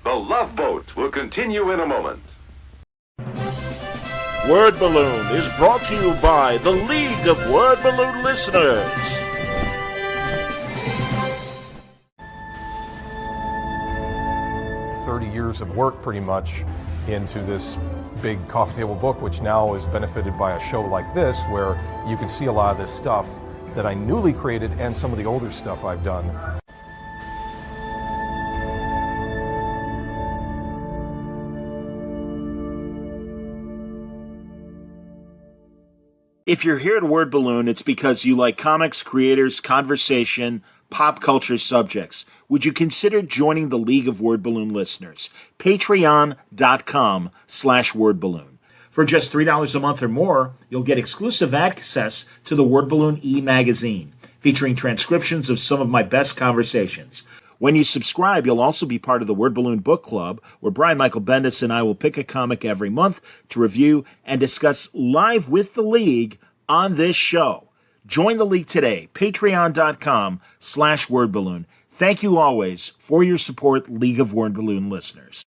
The Love Boat will continue in a moment. Word Balloon is brought to you by the League of Word Balloon Listeners. Years of work pretty much into this big coffee table book, which now is benefited by a show like this where you can see a lot of this stuff that I newly created and some of the older stuff I've done. If you're here at Word Balloon, it's because you like comics, creators, conversation, pop culture subjects. Would you consider joining the League of Word Balloon Listeners? Patreon.com/wordballoon. For just $3 a month or more, you'll get exclusive access to the Word Balloon e-magazine, featuring transcriptions of some of my best conversations. When you subscribe, you'll also be part of the Word Balloon Book Club, where Brian Michael Bendis and I will pick a comic every month to review and discuss live with the League on this show. Join the League today, patreon.com/wordballoon. Thank you always for your support, League of Word Balloon listeners.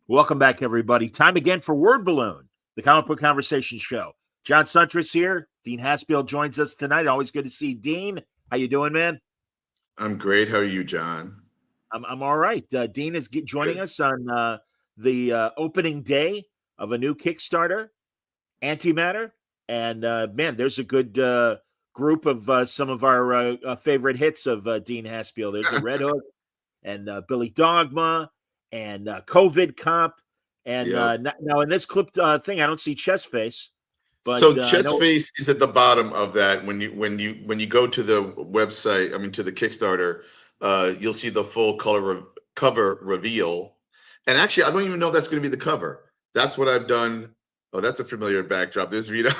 Welcome back, everybody. Time again for Word Balloon, the comic book conversation show. John Suntress here. Dean Haspiel joins us tonight. Always good to see Dean. How you doing, man? I'm great. How are you, John? I'm all right. Dean is joining us on the opening day of a new Kickstarter, Antimatter. And, man, there's a good group of some of our favorite hits of Dean Haspiel. There's a Red Hook and Billy Dogma and COVID Cop. And now in this clip thing, I don't see Chessface. But, so Chessface is at the bottom of that. When you go to the website, to the Kickstarter, you'll see the full cover reveal. And actually, I don't even know if that's going to be the cover. That's what I've done. Oh, that's a familiar backdrop. There's Vito.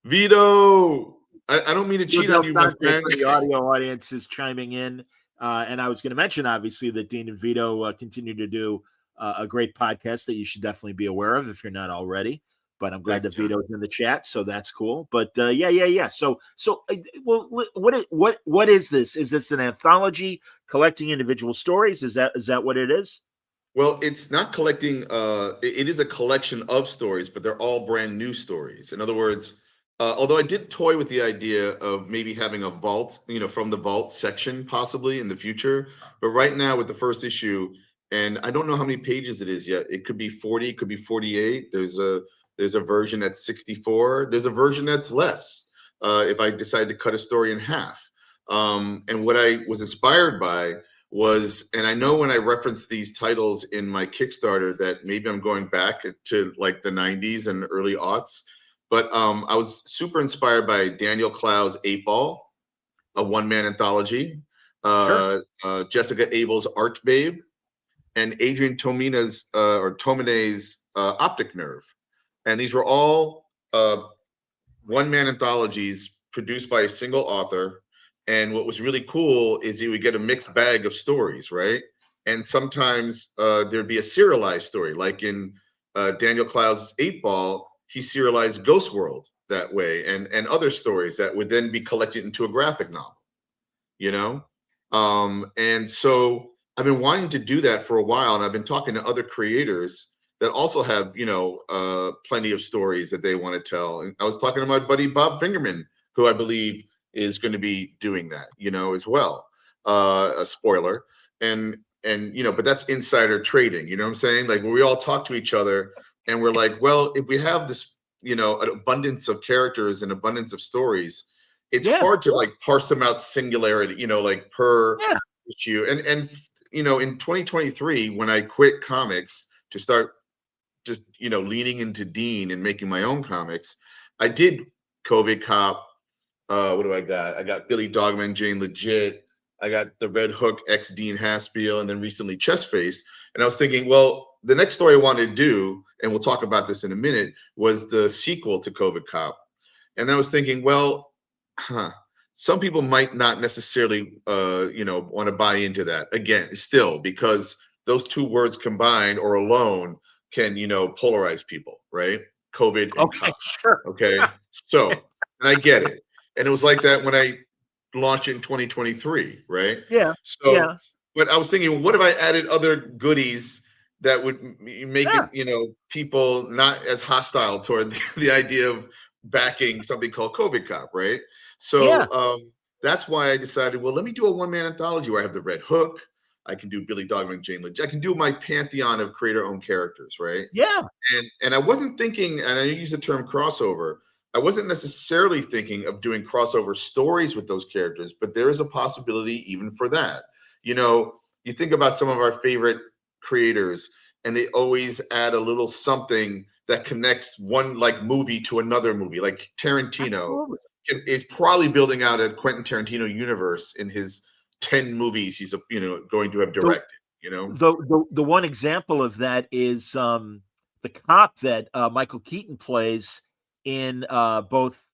Vito, I don't mean to cheat on you, my friend. The audio audience is chiming in. And I was going to mention, obviously, that Dean and Vito continue to do a great podcast that you should definitely be aware of if you're not already. But I'm glad that Vito's in the chat, so that's cool. But yeah. So well, what is this? Is this an anthology collecting individual stories? Is that what it is? Well, it's not collecting. It is a collection of stories, but they're all brand new stories. In other words, although I did toy with the idea of maybe having a vault, from the vault section possibly in the future. But right now with the first issue, and I don't know how many pages it is yet. It could be 40, it could be 48. There's a version that's 64. There's a version that's less if I decide to cut a story in half. And what I was inspired by was, and I know when I reference these titles in my Kickstarter that maybe I'm going back to like the 90s and early aughts, but I was super inspired by Daniel Clow's 8 Ball, a one-man anthology, Jessica Abel's Art Babe, and Adrian Tomine's Optic Nerve. And these were all one-man anthologies produced by a single author. And what was really cool is you would get a mixed bag of stories, right? And sometimes there'd be a serialized story, like in Daniel Clow's 8 Ball, he serialized Ghost World that way, and other stories that would then be collected into a graphic novel, and so I've been wanting to do that for a while, and I've been talking to other creators that also have, plenty of stories that they want to tell. And I was talking to my buddy Bob Fingerman, who I believe is going to be doing that, as well. A spoiler, and but that's insider trading. You know what I'm saying? Like when we all talk to each other, and we're like, well, if we have this, an abundance of characters and abundance of stories, it's hard to like parse them out singularity, like per issue. And in 2023, when I quit comics to start just, leaning into Dean and making my own comics, I did COVID Cop. What do I got? I got Billy Dogma and Jane Legit. I got the Red Hook X Dean Haspiel, and then recently Chessface. And I was thinking, well, the next story I wanted to do, and we'll talk about this in a minute, was the sequel to COVID Cop. And I was thinking, well, some people might not necessarily, want to buy into that again, still, because those two words combined or alone can, polarize people, right? COVID and Okay, cop. sure. Okay. So, and I get it. And it was like that when I launched in 2023, right? Yeah. So, Yeah. but I was thinking, what if I added other goodies that would make Yeah. it, people not as hostile toward the idea of backing something called COVID Cop, right? Yeah. So that's why I decided, well, let me do a one-man anthology where I have the Red Hook. I can do Billy Dogma and Jane Lynch. I can do my pantheon of creator-owned characters, right? Yeah. And I wasn't thinking, and I use the term crossover. I wasn't necessarily thinking of doing crossover stories with those characters, but there is a possibility even for that. You think about some of our favorite creators, and they always add a little something that connects one like movie to another movie. Like Tarantino is probably building out a Quentin Tarantino universe in his 10 movies he's going to have directed. The one example of that is the cop that Michael Keaton plays in both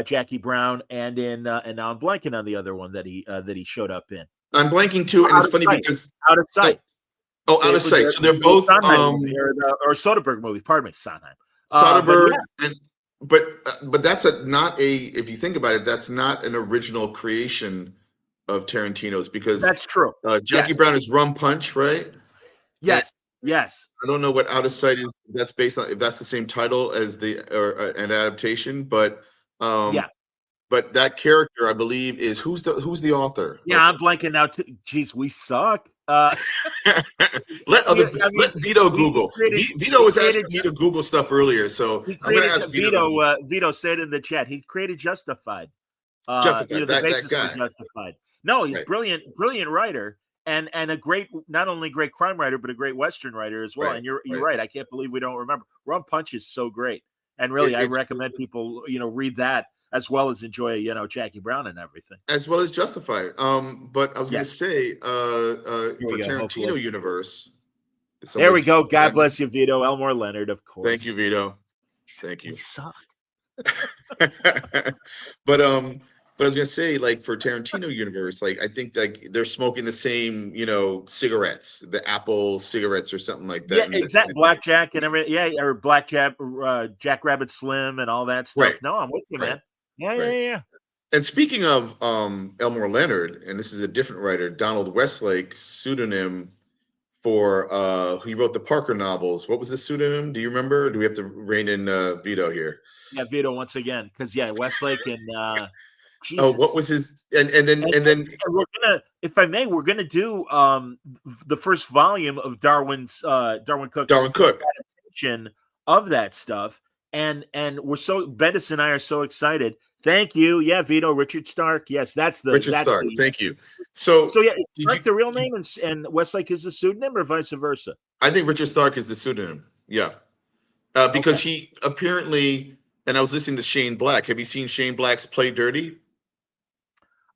Jackie Brown and now I'm blanking on the other one that he showed up in. I'm blanking too, and Out it's of funny Sight. because Out of Sight. Out of Sight. So they're both movie, or Soderbergh movie. Pardon me, Sondheim. Soderbergh, but that's if you think about it, that's not an original creation of Tarantino's, because that's true. Jackie Brown is Rum Punch, right? Yes. Yes. I don't know what Out of Sight is. That's based on, if that's the same title as an adaptation, but yeah. But that character, I believe, is who's the author? Yeah, I'm blanking now too. Jeez, we suck. Let Vito Google. Vito was asking me to Google stuff earlier, so I'm going to ask Vito. Vito said in the chat he created Justified. Justified. The basis that guy. for Justified. No, he's brilliant a and a great, not only great crime writer, but a great Western writer as well. Right, and you're right. I can't believe we don't remember. Rum Punch is so great, and really, I recommend people read that as well as enjoy Jackie Brown and everything, as well as Justified. But I was going to say for Tarantino hopefully. Universe. There we go. God bless you, Vito. Elmore Leonard, of course. Thank you, Vito. Thank you. We suck. But I was gonna say, like, for Tarantino universe, like, I think like they're smoking the same, cigarettes, the Apple cigarettes or something like that. Yeah, exactly. Blackjack and everything. Yeah, or Blackjack, Jack Rabbit Slim and all that stuff. Right. No, I'm with you, man. Yeah. And speaking of Elmore Leonard, and this is a different writer, Donald Westlake, pseudonym for he wrote the Parker novels. What was the pseudonym? Do you remember? Or do we have to rein in Vito here? Yeah, Vito once again, because Westlake and Jesus. Oh, what was his? And then we're gonna, if I may, we're gonna do the first volume of Darwin Cook's adaptation of that stuff, and we're Bendis and I are so excited. Thank you. Yeah, Vito, Richard Stark. Yes, that's Stark. Thank you. So yeah, is Stark the real name and Westlake is the pseudonym, or vice versa? I think Richard Stark is the pseudonym. Yeah, because he apparently. And I was listening to Shane Black. Have you seen Shane Black's Play Dirty?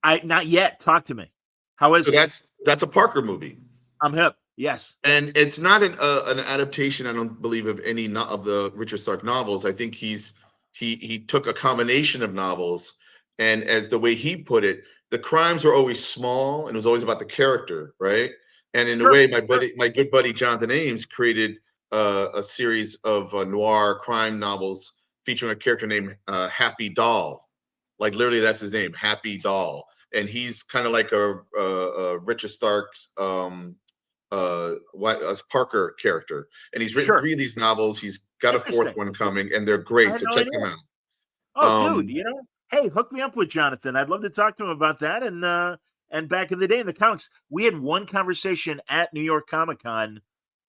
Not yet. Talk to me. How is it? That's a Parker movie. I'm hip. Yes. And it's not an adaptation, I don't believe, of any of the Richard Stark novels. I think he took a combination of novels, and as the way he put it, the crimes were always small and it was always about the character, right? And in a way, my good buddy Jonathan Ames created a series of noir crime novels featuring a character named Happy Doll. Like, literally, that's his name, Happy Doll. And he's kind of like a Richard Stark's Parker character. And he's written 3 of these novels. He's got a 4th one coming, and they're great. So check them out. Oh, dude, hey, hook me up with Jonathan. I'd love to talk to him about that. And back in the day in the comics, we had one conversation at New York Comic Con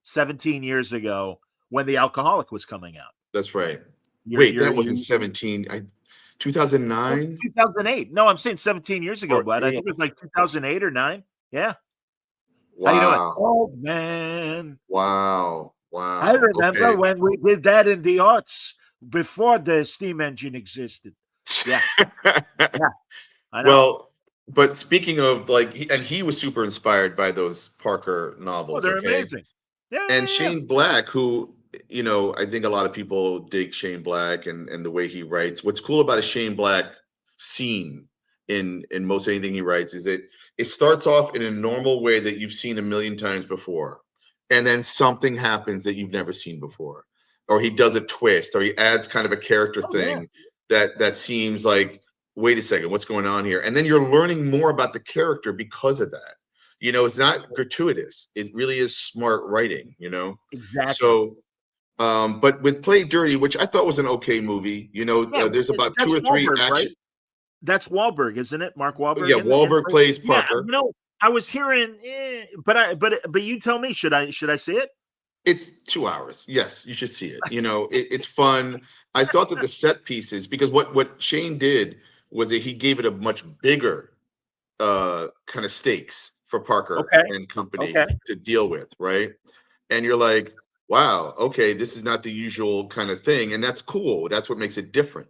17 years ago when The Alcoholic was coming out. That's right. Wait, that wasn't 17. 2009? 2008. No, I'm saying 17 years ago, Bud. I think it was like 2008 or 9. Yeah. Wow. How you doing? Oh, man. Wow. I remember when we did that in the arts before the steam engine existed. Yeah. Yeah. I know. Well, but speaking of, like, he was super inspired by those Parker novels. Oh, they're amazing. Yeah. And Shane Black, who, I think a lot of people dig Shane Black and the way he writes. What's cool about a Shane Black scene in most anything he writes is that it starts off in a normal way that you've seen a million times before. and then something happens that you've never seen before, or he does a twist, or he adds kind of a character Oh, yeah. thing that seems like, wait a second, what's going on here? And then you're learning more about the character because of that. It's not gratuitous. It really is smart writing, Exactly. So but with Play Dirty, which I thought was an okay movie, Yeah, there's about two that's or three Wahlberg, right? action. That's Wahlberg, isn't it? Mark Wahlberg Yeah, in Wahlberg Play. plays Yeah, Parker. I was hearing, but you tell me, should I see it? It's 2 hours. Yes, you should see it. It's fun. I thought that the set pieces, because what Shane did was that he gave it a much bigger kind of stakes for Parker Okay, and company okay, to deal with, right? And you're like, wow, okay, this is not the usual kind of thing, and that's cool. That's what makes it different.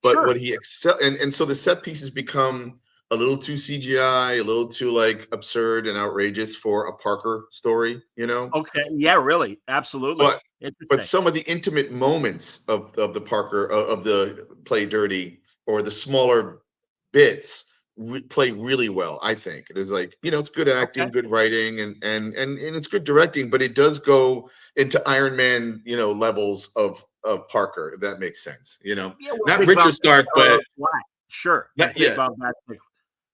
But sure. what he excel and so the set pieces become a little too CGI, a little too like absurd and outrageous for a Parker story. Okay, yeah, really, absolutely. But Interesting. some of the intimate moments of the Parker of the Play Dirty, or the smaller bits, play really well. I think it is like, it's good Okay. acting, good writing, and it's good directing, but it does go into Iron Man levels of Parker, if that makes sense. Yeah, with Not big Richard bombastic Stark, or but flat. Sure, with not big yet. bombastic.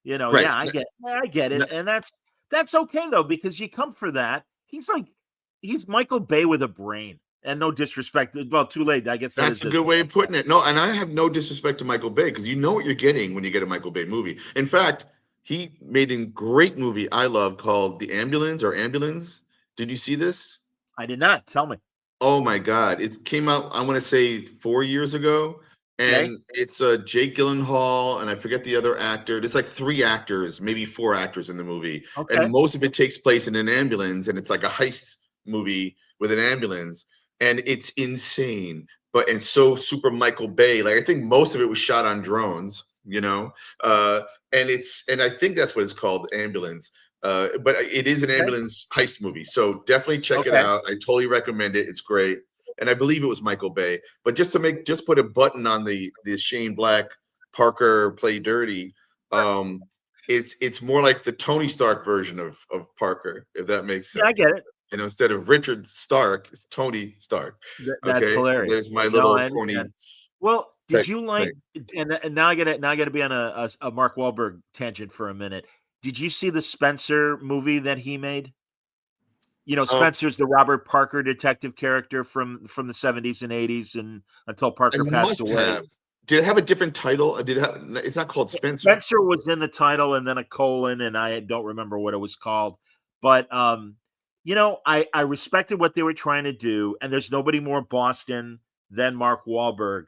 Right. Yeah, I get it, and that's okay though, because you come for that. He's Michael Bay with a brain, and no disrespect. Well, too late. I guess that is That's a good way of disrespectful. putting it. No, and I have no disrespect to Michael Bay, because you know what you're getting when you get a Michael Bay movie. In fact, he made a great movie I love called The Ambulance or Ambulance. Did you see this? I did not. Tell me. Oh my God. It came out, I want to say 4 years ago. Okay. And it's Jake Gyllenhaal, and I forget the other actor. There's like three actors, maybe four actors in the movie. And Okay. most of it takes place in an ambulance, and it's like a heist movie with an ambulance. And it's insane. And so super Michael Bay. Like, I think most of it was shot on drones. Uh, and I think that's what it's called, Ambulance. But it is an Okay. ambulance heist movie. So definitely check it Okay. out. I totally recommend it. It's great. And I believe it was Michael Bay. But just put a button on the Shane Black Parker Play Dirty. Um, it's more like the Tony Stark version of Parker, if that makes Yeah, I sense. get it. Instead of Richard Stark, it's Tony Stark. That's Okay, so hilarious. there's my No, little I corny understand. Well, did tech you like? thing. And now I gotta be on a Mark Wahlberg tangent for a minute. Did you see the Spencer movie that he made? Um, Spencer's the Robert Parker detective character from the 70s and 80s, and until I Parker passed must away. have. Did it have a different title? Did it have? It's not called Spencer. Spencer was in the title and then a colon, and I don't remember what it was called. But I respected what they were trying to do, and there's nobody more Boston than Mark Wahlberg.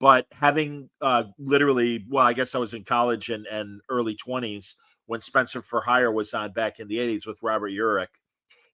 But having literally, well, I guess I was in college and early 20s when Spencer for Hire was on back in the 80s with Robert Urich.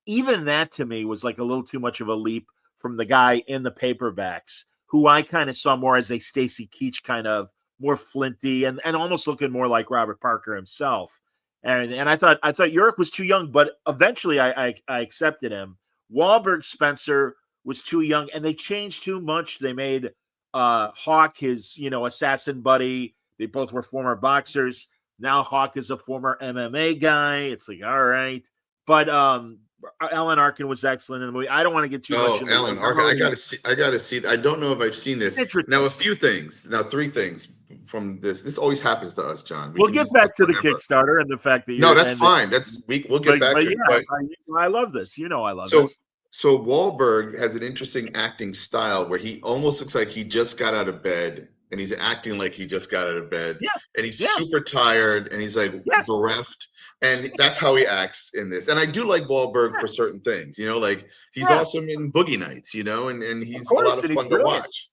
Even that to me was like a little too much of a leap from the guy in the paperbacks, who I kind of saw more as a Stacy Keach kind of more flinty and almost looking more like Robert Parker himself. And I thought Urich was too young, but eventually I accepted him. Wahlberg Spencer was too young, and they changed too much. They made Hawk his assassin buddy. They both were former boxers. Now Hawk is a former MMA guy. It's like, all right. But Alan Arkin was excellent in the movie. I don't want to get too much Oh, into Alan like not Arkin. I only gotta see. I gotta see. I don't know if I've seen it's this. Now, interesting. a few things. Now, three things from this. This always happens to us, John. We We'll can get just talk back to the forever. Kickstarter and the fact that No, you're that's and that, fine. We'll get back but to it. yeah, But I love this. I love so this. so Wahlberg has an interesting acting style where he almost looks like he just got out of bed, and he's acting like he just got out of bed, Yeah, and he's yeah, super tired, and he's like yes, bereft, and that's how he acts in this. And I do like Wahlberg for certain things, like he's yeah, awesome in Boogie Nights, and of he's a lot course, of and he's fun to brilliant. watch.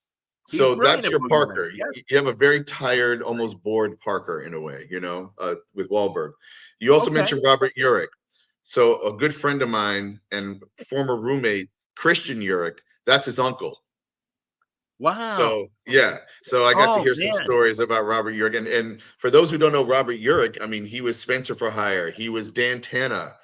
He's So brilliant that's at your Boogie Nights. Parker. Yes. You have a very tired, almost bored Parker in a way, with Wahlberg. You also Okay. mentioned Robert Urich. So a good friend of mine and former roommate, Christian Urich, that's his uncle. Wow. So yeah, so I got to Oh hear some man. stories about Robert Urich, and for those who don't know Robert Urich, I mean, he was Spencer for Hire, he was Dan Tana,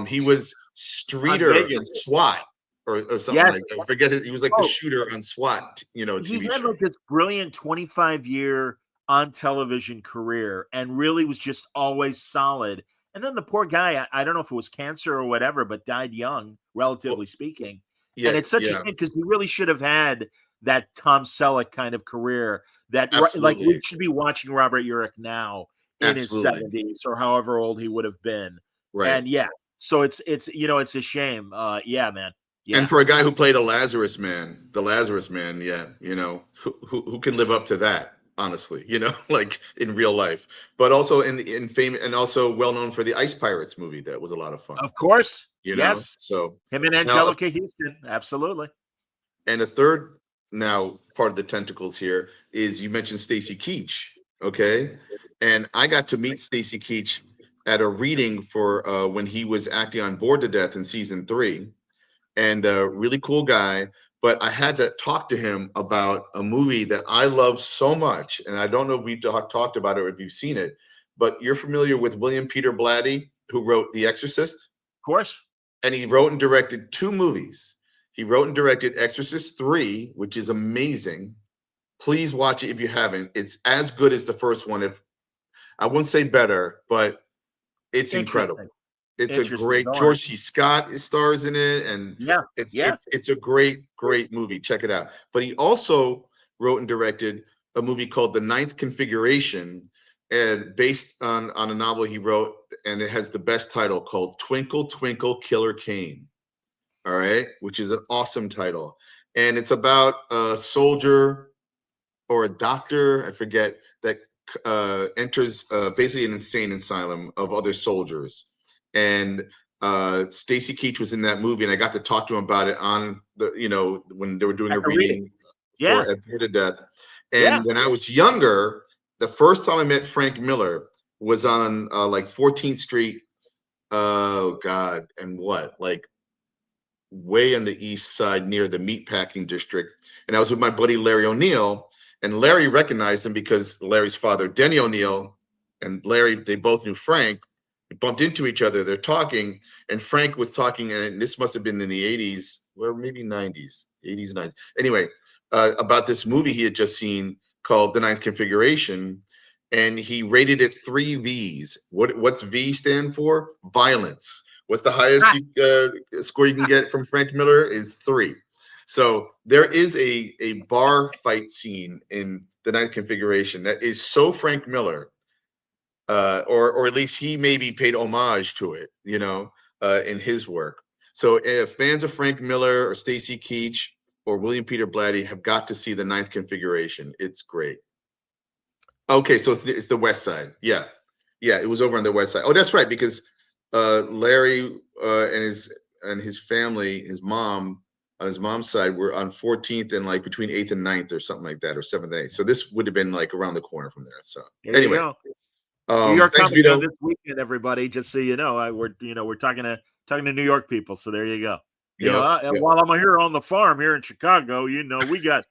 he was On Streeter Vegas. on SWAT or something Yes. like that. I forget it. He was like the Oh, shooter on SWAT, he TV had show. like this brilliant 25-year on television career and really was just always solid. And then the poor guy, I don't know if it was cancer or whatever, but died young, relatively speaking. Yeah, And it's such a yeah, shame because he really should have had that Tom Selleck kind of career that like we absolutely, should be watching Robert Urich now in his absolutely, 70s or however old he would have been. right. And yeah, so it's it's a shame. Yeah, man. And Yeah. for a guy who played a Lazarus man, the Lazarus man, yeah, who can live up to that, honestly, like in real life, but also in fame, and also well known for the Ice Pirates movie that was a lot of fun, Of course. Yes. So Him and now, Angelica Houston. Absolutely. and a third now part of the tentacles here is you mentioned Stacy Keach, okay, and I got to meet Stacy Keach at a reading for when he was acting on Bored to Death in season 3, and a really cool guy. But I had to talk to him about a movie that I love so much, and I don't know if we talked about it or if you've seen it, but you're familiar with William Peter Blatty, who wrote The Exorcist, Of course. and he wrote and directed 2 movies. He wrote and directed Exorcist 3, which is amazing. Please watch it if you haven't. It's as good as the first one. If I wouldn't say better, but it's incredible. Interesting. It's a Interesting. great Go on. George C. Scott stars in it, and Yeah. it's a great movie. Check it out. But he also wrote and directed a movie called The Ninth Configuration, and based on a novel he wrote, and it has the best title called Twinkle Twinkle Killer Kane. All right, which is an awesome title, and it's about a soldier or a doctor, I forget, that enters basically an insane asylum of other soldiers. And Stacy Keach was in that movie, and I got to talk to him about it on the, when they were doing At a the reading. reading Yeah. for Bored to Death. Yeah. And when I was younger, the first time I met Frank Miller was on like 14th Street. Oh God, and what, like way on the east side near the meatpacking district. And I was with my buddy Larry O'Neill, and Larry recognized him because Larry's father, Denny O'Neill, and Larry, they both knew Frank. They bumped into each other. They're talking, and Frank was talking, and this must have been in the 80s, or maybe 90s, 80s, 90s. Anyway, about this movie he had just seen called The Ninth Configuration, and he rated it 3 Vs. What's V stand for? Violence. What's the highest score you can get from Frank Miller is 3. So there is a bar fight scene in The Ninth Configuration that is so Frank Miller, or at least he maybe paid homage to it, in his work. So if fans of Frank Miller or Stacy Keach or William Peter Blatty have got to see The Ninth Configuration. It's great. Okay, so it's the West Side. Yeah, it was over on the West Side. Oh, that's right, because Larry and his family, his mom, on his mom's side, were on 14th and like between 8th and 9th or something like that, or 7th and 8th. So this would have been like around the corner from there. So There anyway, you go. New York thanks, Comic Con Vito. this weekend, everybody. Just so you know, we're talking to New York people. So there you go. Yep. While I'm here on the farm here in Chicago, we got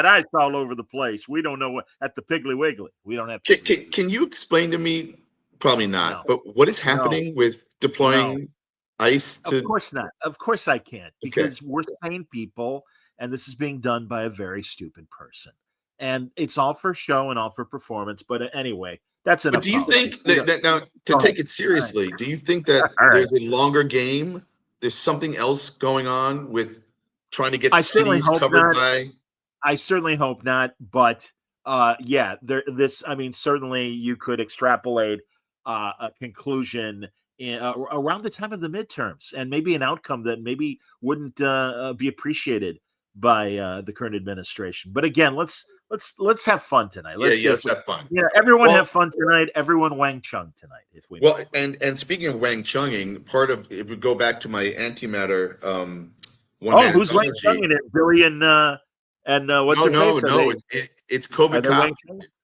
ice all over the place. We don't know what at the Piggly Wiggly. We don't have. Can you explain to me? Probably not. No. But what is happening with deploying ice to? Of course not. Of course I can't, because we're sane people, and this is being done by a very stupid person, and it's all for show and all for performance. But anyway, that's enough. But do you think that now, to take it seriously, do you think that there's a longer game? There's something else going on with trying to get cities covered by. I certainly hope not, but certainly you could extrapolate a conclusion around the time of the midterms, and maybe an outcome that maybe wouldn't be appreciated by the current administration. But again, let's have fun tonight. Let's have fun. Everyone have fun tonight. Everyone Wang Chung tonight. If we and speaking of Wang Chunging, part of, if we go back to my Antimatter who's Wang Chung in it? Billy and what's her face? It's COVID Cop.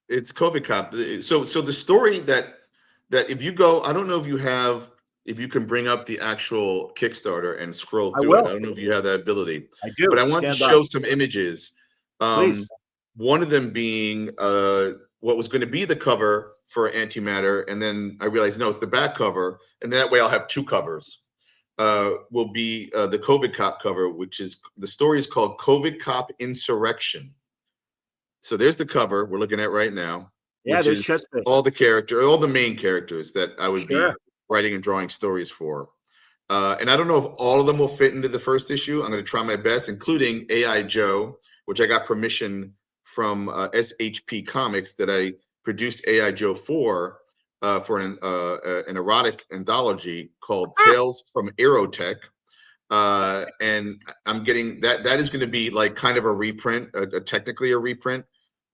It's COVID Cop. So the story that if you go, I don't know if you can bring up the actual Kickstarter and scroll through it. I don't know if you have that ability. I do. But I want to show some images. Please. One of them being what was going to be the cover for Antimatter, and then I realized, no, it's the back cover, and that way I'll have 2 covers. Will be the COVID Cop cover, which is, the story is called COVID Cop Insurrection. So there's the cover we're looking at right now. Yeah, there's all the main characters that I would be writing and drawing stories for. And I don't know if all of them will fit into the first issue. I'm going to try my best, including AI Joe, which I got permission from SHP Comics that I produced AI Joe for an erotic anthology called Tales from Aerotech. And I'm getting that is going to be like kind of a reprint, technically a reprint.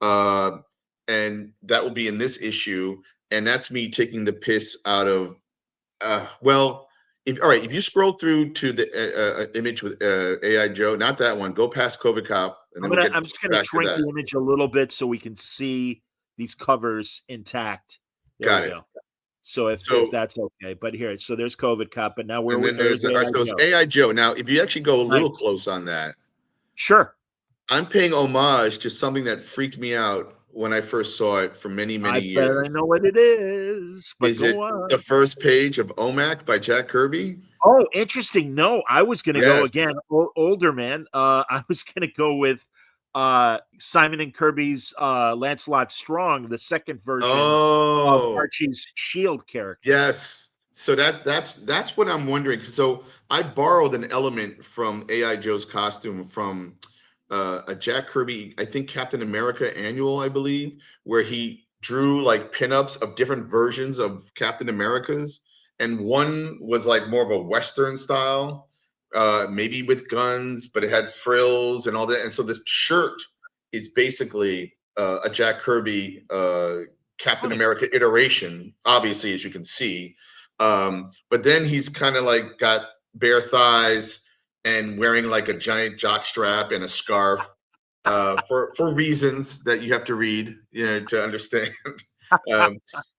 And that will be in this issue. And that's me taking the piss out of, well, if you scroll through to the image with AI Joe, not that one, go past COVID Cop, and then I'm just gonna shrink the image a little bit so we can see these covers intact. There we go. So if that's okay, but here, so there's COVID Cop, but now there's AI Joe. So AI Joe. Now, if you actually go a little close on that, sure, I'm paying homage to something that freaked me out when I first saw it for many years. I know what it is. But is it the first page of OMAC by Jack Kirby? Oh, interesting. No, I was going to go again, older man. I was going to go with Simon and Kirby's Lancelot Strong, the second version of Archie's Shield character. Yes. So that's what I'm wondering. So I borrowed an element from AI Joe's costume from a Jack Kirby, I think Captain America annual, I believe, where he drew like pinups of different versions of Captain America's, and one was like more of a Western style, maybe with guns, but it had frills and all that. And so the shirt is basically a Jack Kirby Captain America iteration, obviously, as you can see. But then he's kind of like got bare thighs and wearing like a giant jock strap and a scarf for reasons that you have to read, to understand.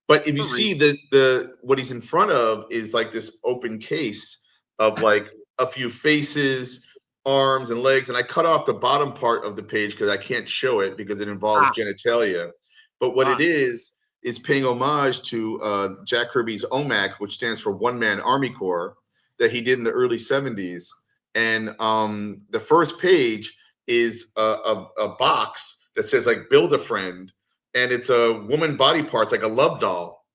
But if you see the what he's in front of is like this open case of like a few faces, arms, and legs. And I cut off the bottom part of the page because I can't show it because it involves genitalia. But what it is paying homage to Jack Kirby's OMAC, which stands for One Man Army Corps, that he did in the early 70s. And the first page is a box that says like build a friend, and it's a woman body parts, like a love doll,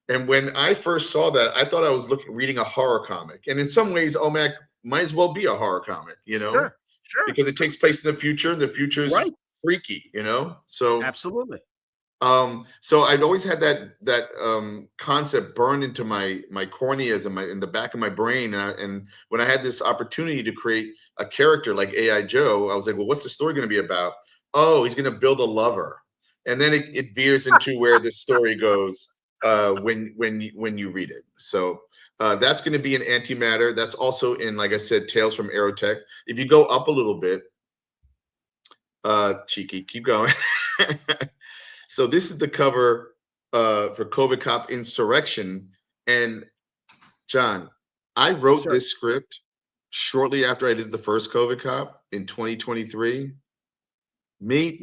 And when I first saw that, I thought I was reading a horror comic. And in some ways, OMAC might as well be a horror comic, Sure. because it takes place in the future, and the future is freaky, So absolutely. So I'd always had that concept burned into my corneas and in the back of my brain. And when I had this opportunity to create a character like AI Joe, I was like, well, what's the story going to be about? Oh, he's going to build a lover. And then it veers into where the story goes when you read it. So that's going to be in Antimatter. That's also in, like I said, Tales from Aerotech. If you go up a little bit, cheeky, keep going. So this is the cover for COVID Cop Insurrection. And John, I wrote this script shortly after I did the first COVID Cop in 2023. Maybe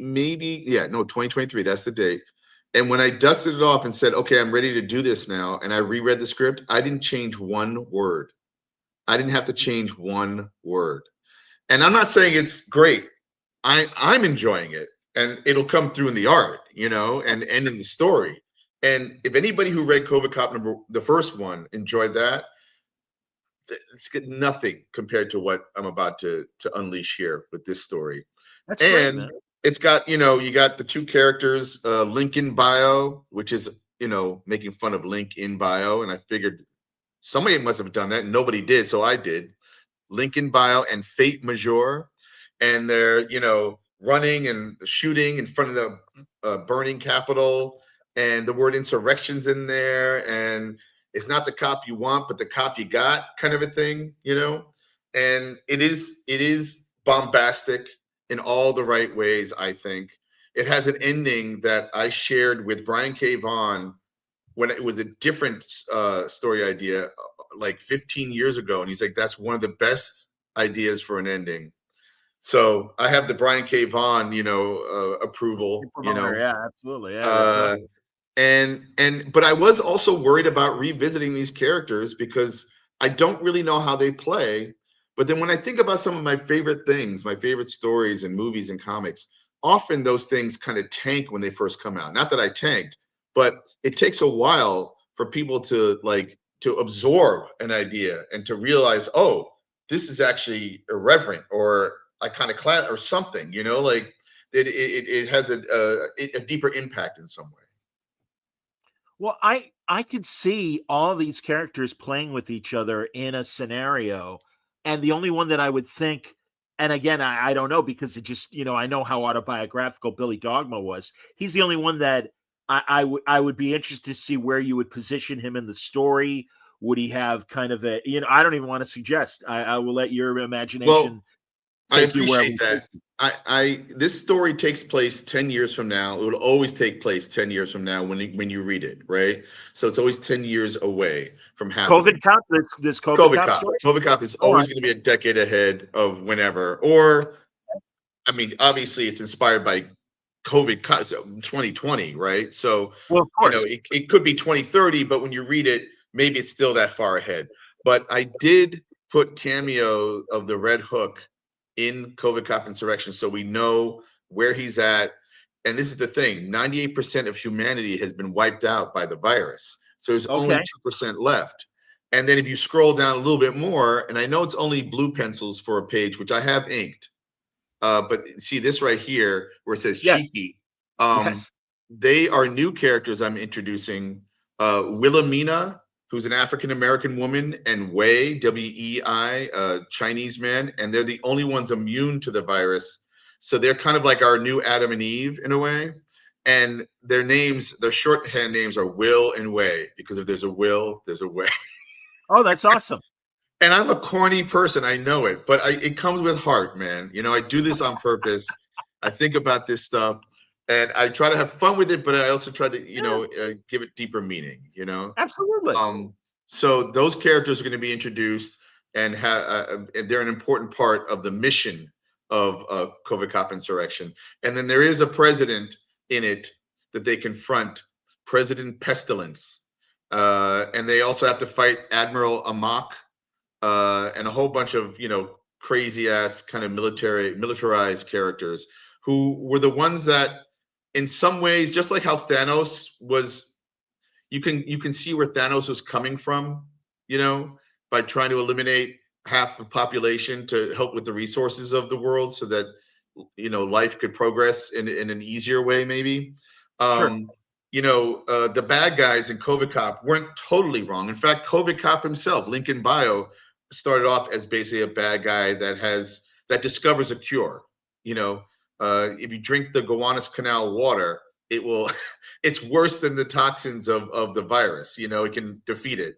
2023, that's the date. And when I dusted it off and said, okay, I'm ready to do this now, and I reread the script, I didn't change one word. I didn't have to change one word. And I'm not saying it's great. I'm enjoying it. And it'll come through in the art, and in the story. And if anybody who read COVID Cop the first one enjoyed that, it's got nothing compared to what I'm about to unleash here with this story. That's great, man. It's got, you got the two characters, Link in Bio, which is, making fun of Link in Bio. And I figured somebody must have done that, and nobody did, so I did. Link in Bio and Fate Majeure. And they're, running and shooting in front of the burning Capitol, and the word insurrection's in there, and it's not the cop you want, but the cop you got, kind of a thing, And it is bombastic in all the right ways, I think. It has an ending that I shared with Brian K. Vaughan when it was a different story idea, like 15 years ago, and he's like, that's one of the best ideas for an ending. So I have the Brian K. Vaughan, approval, Yeah, absolutely. Yeah. But I was also worried about revisiting these characters because I don't really know how they play. But then when I think about some of my favorite things, my favorite stories and movies and comics, often those things kind of tank when they first come out. Not that I tanked, but it takes a while for people to like to absorb an idea and to realize, oh, this is actually irreverent or iconoclast or something, you know, like it has a deeper impact in some way. Well, I could see all these characters playing with each other in a scenario, and the only one that I would think, and again, I don't know because it just, you know, I know how autobiographical Billy Dogma was. He's the only one that I would be interested to see where you would position him in the story. Would he have kind of a, you know, I don't even want to suggest. I will let your imagination Well, I take you wherever appreciate that. This story takes place 10 years from now. It will always take place 10 years from now when you read it, right? So it's always 10 years away from happening. COVID cop, this COVID COVID cop Cop. story. COVID Cop is All always right. going to be a decade ahead of whenever. Or, I mean, obviously it's inspired by COVID Cop, so 2020, right? So, Well, of you know, course. it could be 2030, but when you read it, maybe it's still that far ahead. But I did put cameo of the Red Hook in COVID Cop Insurrection, so we know where he's at. And this is the thing: 98% of humanity has been wiped out by the virus, so there's only Okay. 2% left. And then if you scroll down a little bit more, and I know it's only blue pencils for a page, which I have inked, but see this right here where it says Yes. cheeky. Yes. They are new characters I'm introducing. Wilhelmina, who's an African American woman, and Wei, W-E-I, Chinese man, and they're the only ones immune to the virus. So they're kind of like our new Adam and Eve in a way. And their names, their shorthand names are Will and Wei, because if there's a Will, there's a Wei. Oh, that's awesome. And I'm a corny person, I know it, but it comes with heart, man. You know, I do this on purpose. I think about this stuff, and I try to have fun with it, but I also try to, you know, give it deeper meaning. You know, Absolutely. so those characters are going to be introduced, and they're an important part of the mission of COVID Cop Insurrection. And then there is a president in it that they confront, President Pestilence, and they also have to fight Admiral Amok, and a whole bunch of, you know, crazy ass kind of militarized characters who were the ones that, in some ways, just like how Thanos was, you can see where Thanos was coming from, you know, by trying to eliminate half the population to help with the resources of the world, so that, you know, life could progress in an easier way, maybe. Sure. You know, the bad guys in COVID Cop weren't totally wrong. In fact, COVID Cop himself, Lincoln Bio, started off as basically a bad guy that discovers a cure. You know, if you drink the Gowanus Canal water, it will it's worse than the toxins of the virus. You know, it can defeat it.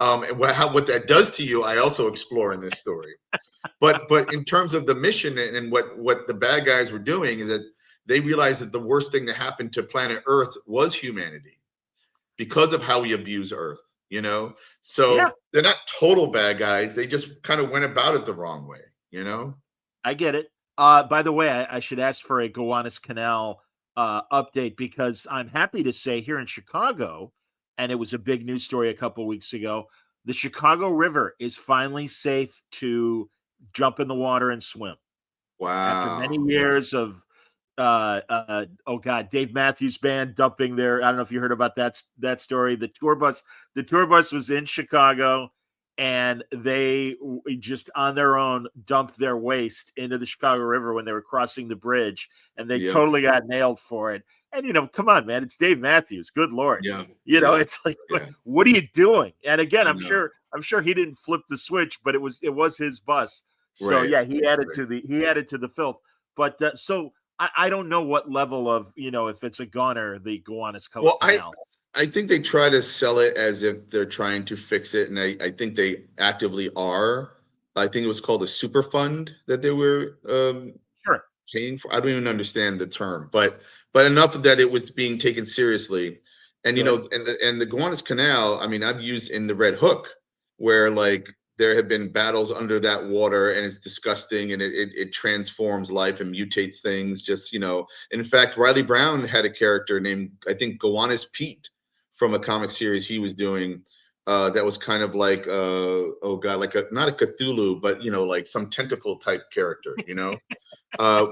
And what that does to you, I also explore in this story. But in terms of the mission and what the bad guys were doing, is that they realized that the worst thing that happened to planet Earth was humanity, because of how we abuse Earth, you know? Yeah, So they're not total bad guys. They just kind of went about it the wrong way, you know? I get it. By the way, I should ask for a Gowanus Canal update, because I'm happy to say here in Chicago, and it was a big news story a couple weeks ago, the Chicago River is finally safe to jump in the water and swim after many Wow. years of oh god, Dave Matthews Band dumping their, I don't know if you heard about that story. The tour bus was in Chicago, and they just on their own dumped their waste into the Chicago River when they were crossing the bridge, and they Yep. totally got nailed for it. And you know, come on, man, it's Dave Matthews. Good Lord. Yeah. You know, Yeah. it's like, Yeah. what are you doing? And again, I I'm know. sure he didn't flip the switch, but it was his bus. So Right. yeah, he added Right. to the filth. But so I don't know what level of, you know, if it's a goner, the Gowanus Well, Canal. I think they try to sell it as if they're trying to fix it, and I think they actively are. I think it was called a super fund that they were Sure. paying for. I don't even understand the term, but enough that it was being taken seriously. And you Good. know, and the Gowanus Canal, I mean, I've used in the Red Hook, where like there have been battles under that water, and it's disgusting, and it transforms life and mutates things. Just, you know, in fact, Riley Brown had a character named, I think, Gowanus Pete, from a comic series he was doing, that was kind of like oh god, like not a Cthulhu, but you know, like some tentacle type character, you know,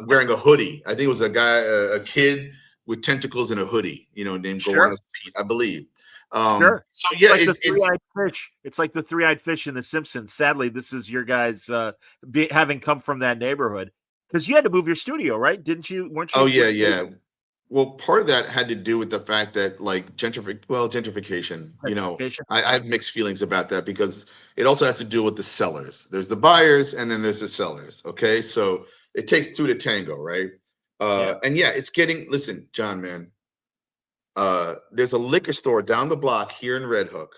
wearing a hoodie. I think it was a guy, a kid with tentacles and a hoodie, you know, named Sure. Gowanus Pete, I believe. Sure. So yeah, Like the it's three-eyed fish. It's like the three-eyed fish in The Simpsons. Sadly, this is your guys having come from that neighborhood because you had to move your studio, right? Didn't you? Weren't oh you? yeah, yeah. Well, part of that had to do with the fact that like gentrification, Gentrification. I have mixed feelings about that because it also has to do with the sellers. There's the buyers and then there's the sellers. Okay. So it takes two to tango, right? Yeah. And yeah, it's getting, listen, John, man, there's a liquor store down the block here in Red Hook.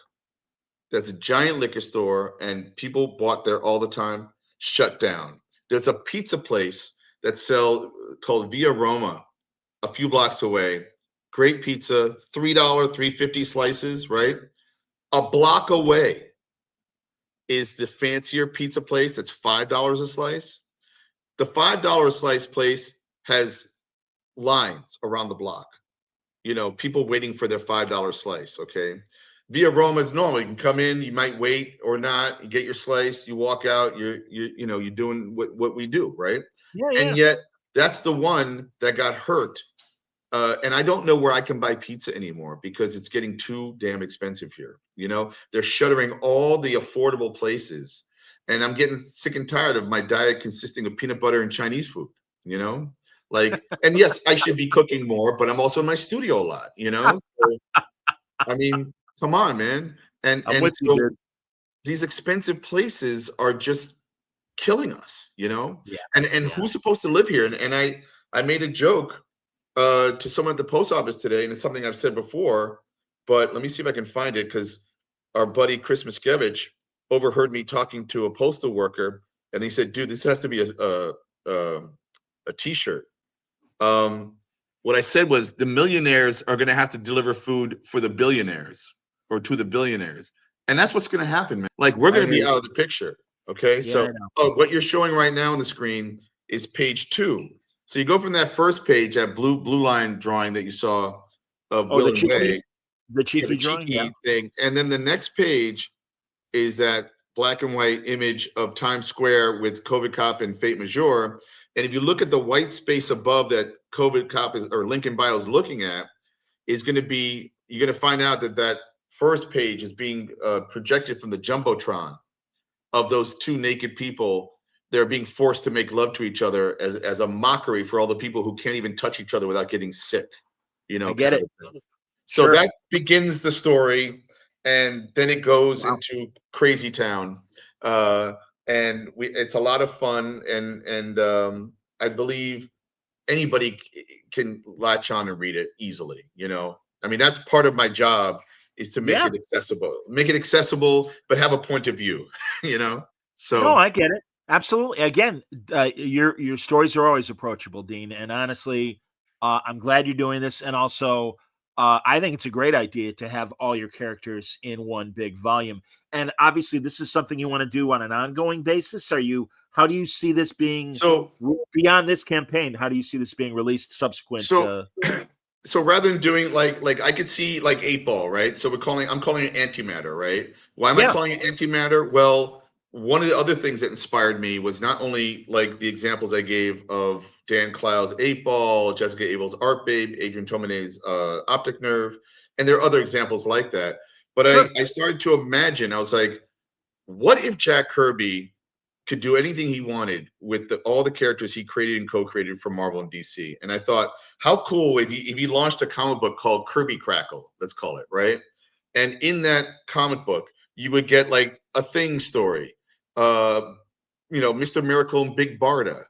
That's a giant liquor store and people bought there all the time, shut down. There's a pizza place that sell called Via Roma a few blocks away. Great pizza, $3, 350 slices, right? A block away is the fancier pizza place that's $5 a slice. The $5 slice place has lines around the block. People waiting for their $5 slice, okay? Via Roma is normal. You can come in, you might wait or not, you get your slice, you walk out, you're doing what we do, right? Yeah. And Yeah. yet that's the one that got hurt. And I don't know where I can buy pizza anymore because it's getting too damn expensive here. They're shuttering all the affordable places, and I'm getting sick and tired of my diet consisting of peanut butter and Chinese food. And yes, I should be cooking more, but I'm also in my studio a lot. So, I mean, come on, man. And I'm and with you, so dude. these expensive places are just killing us. Yeah. And Yeah. who's supposed to live here? And I made a joke to someone at the post office today, and it's something I've said before, but let me see if I can find it because our buddy Chris Miskevich overheard me talking to a postal worker, and he said, "Dude, this has to be a T-shirt." What I said was, the millionaires are going to have to deliver food for the billionaires or to the billionaires, and that's what's going to happen, man. Like we're I going to hear be you. out of the picture. Okay, Yeah, so I know. what you're showing right now on the screen is page 2. So you go from that first page, that blue line drawing that you saw of Oh, Will and Way, the yeah, the cheeky drawing. Yeah. cheeky thing, and then the next page is that black and white image of Times Square with COVID Cop and Fate Majeure. And if you look at the white space above that COVID Cop or Lincoln Bio is looking at, is going to be, you're going to find out that first page is being projected from the Jumbotron of those two naked people. They're being forced to make love to each other as a mockery for all the people who can't even touch each other without getting sick, I get kind of it. a thing. So Sure. that begins the story, and then it goes Wow. into Crazy Town, and it's a lot of fun, and I believe anybody can latch on and read it easily. I mean, that's part of my job is to Yeah. make it accessible, but have a point of view. No, So I get it. Absolutely. Again, your stories are always approachable, Dean. And honestly, I'm glad you're doing this. And also, I think it's a great idea to have all your characters in one big volume. And obviously, this is something you want to do on an ongoing basis. How do you see this being so beyond this campaign? How do you see this being released subsequent? so so rather than doing like I could see like 8 Ball, right? So I'm calling it Antimatter, right? Why am I Yeah. calling it Antimatter? Well, one of the other things that inspired me was not only like the examples I gave of Dan Clow's 8 Ball, Jessica Abel's Art Babe, Adrian Tomaney's Optic Nerve, and there are other examples like that. But Sure. I started to imagine, I was like, what if Jack Kirby could do anything he wanted with all the characters he created and co-created for Marvel and DC? And I thought, how cool if he launched a comic book called Kirby Crackle, let's call it, right? And in that comic book, you would get like a Thing story, Mr. Miracle and Big Barda,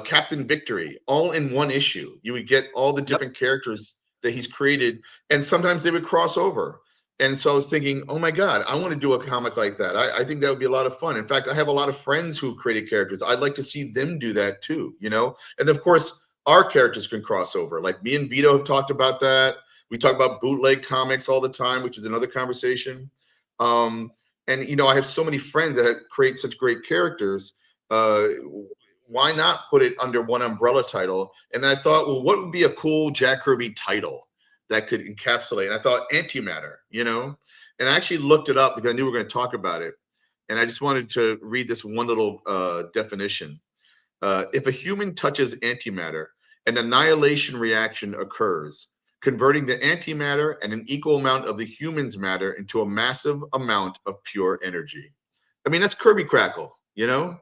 Captain Victory, all in one issue. You would get all the Yep. different characters that he's created, and sometimes they would cross over. And so I was thinking, oh my God, I want to do a comic like that. I think that would be a lot of fun. In fact, I have a lot of friends who created characters. I'd like to see them do that too, And of course, our characters can cross over. Like me and Vito have talked about that. We talk about bootleg comics all the time, which is another conversation. And I have so many friends that create such great characters. Why not put it under one umbrella title? And I thought, well, what would be a cool Jack Kirby title that could encapsulate? And I thought Antimatter, and I actually looked it up because I knew we were going to talk about it. And I just wanted to read this one little definition. If a human touches antimatter, an annihilation reaction occurs, converting the antimatter and an equal amount of the human's matter into a massive amount of pure energy. I mean, that's Kirby Crackle, you know?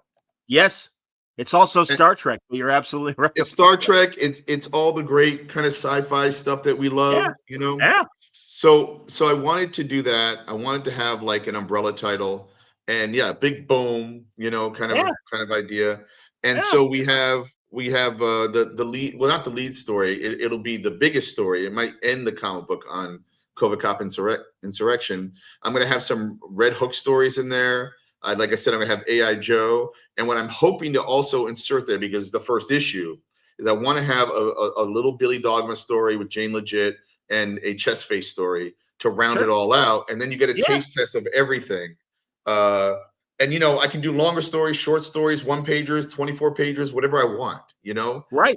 Yes. It's also Star Trek. You're absolutely right. It's Star Trek. It's all the great kind of sci-fi stuff that we love, Yeah. you know? Yeah. So I wanted to do that. I wanted to have like an umbrella title and yeah, big boom, you know, Yeah. kind of idea. And Yeah. so we have the lead, well, not the lead story. It'll be the biggest story. It might end the comic book on Cobra Cop Insurrection. I'm going to have some Red Hook stories in there. Like I said, I'm going to have AI Joe. And what I'm hoping to also insert there, because the first issue, is I want to have a little Billy Dogma story with Jane Legit and a chest face story to round Sure. it all out. And then you get a Yeah. taste test of everything. And, you know, I can do longer stories, short stories, 1-pagers, 24 pages, whatever I want, you know? Right.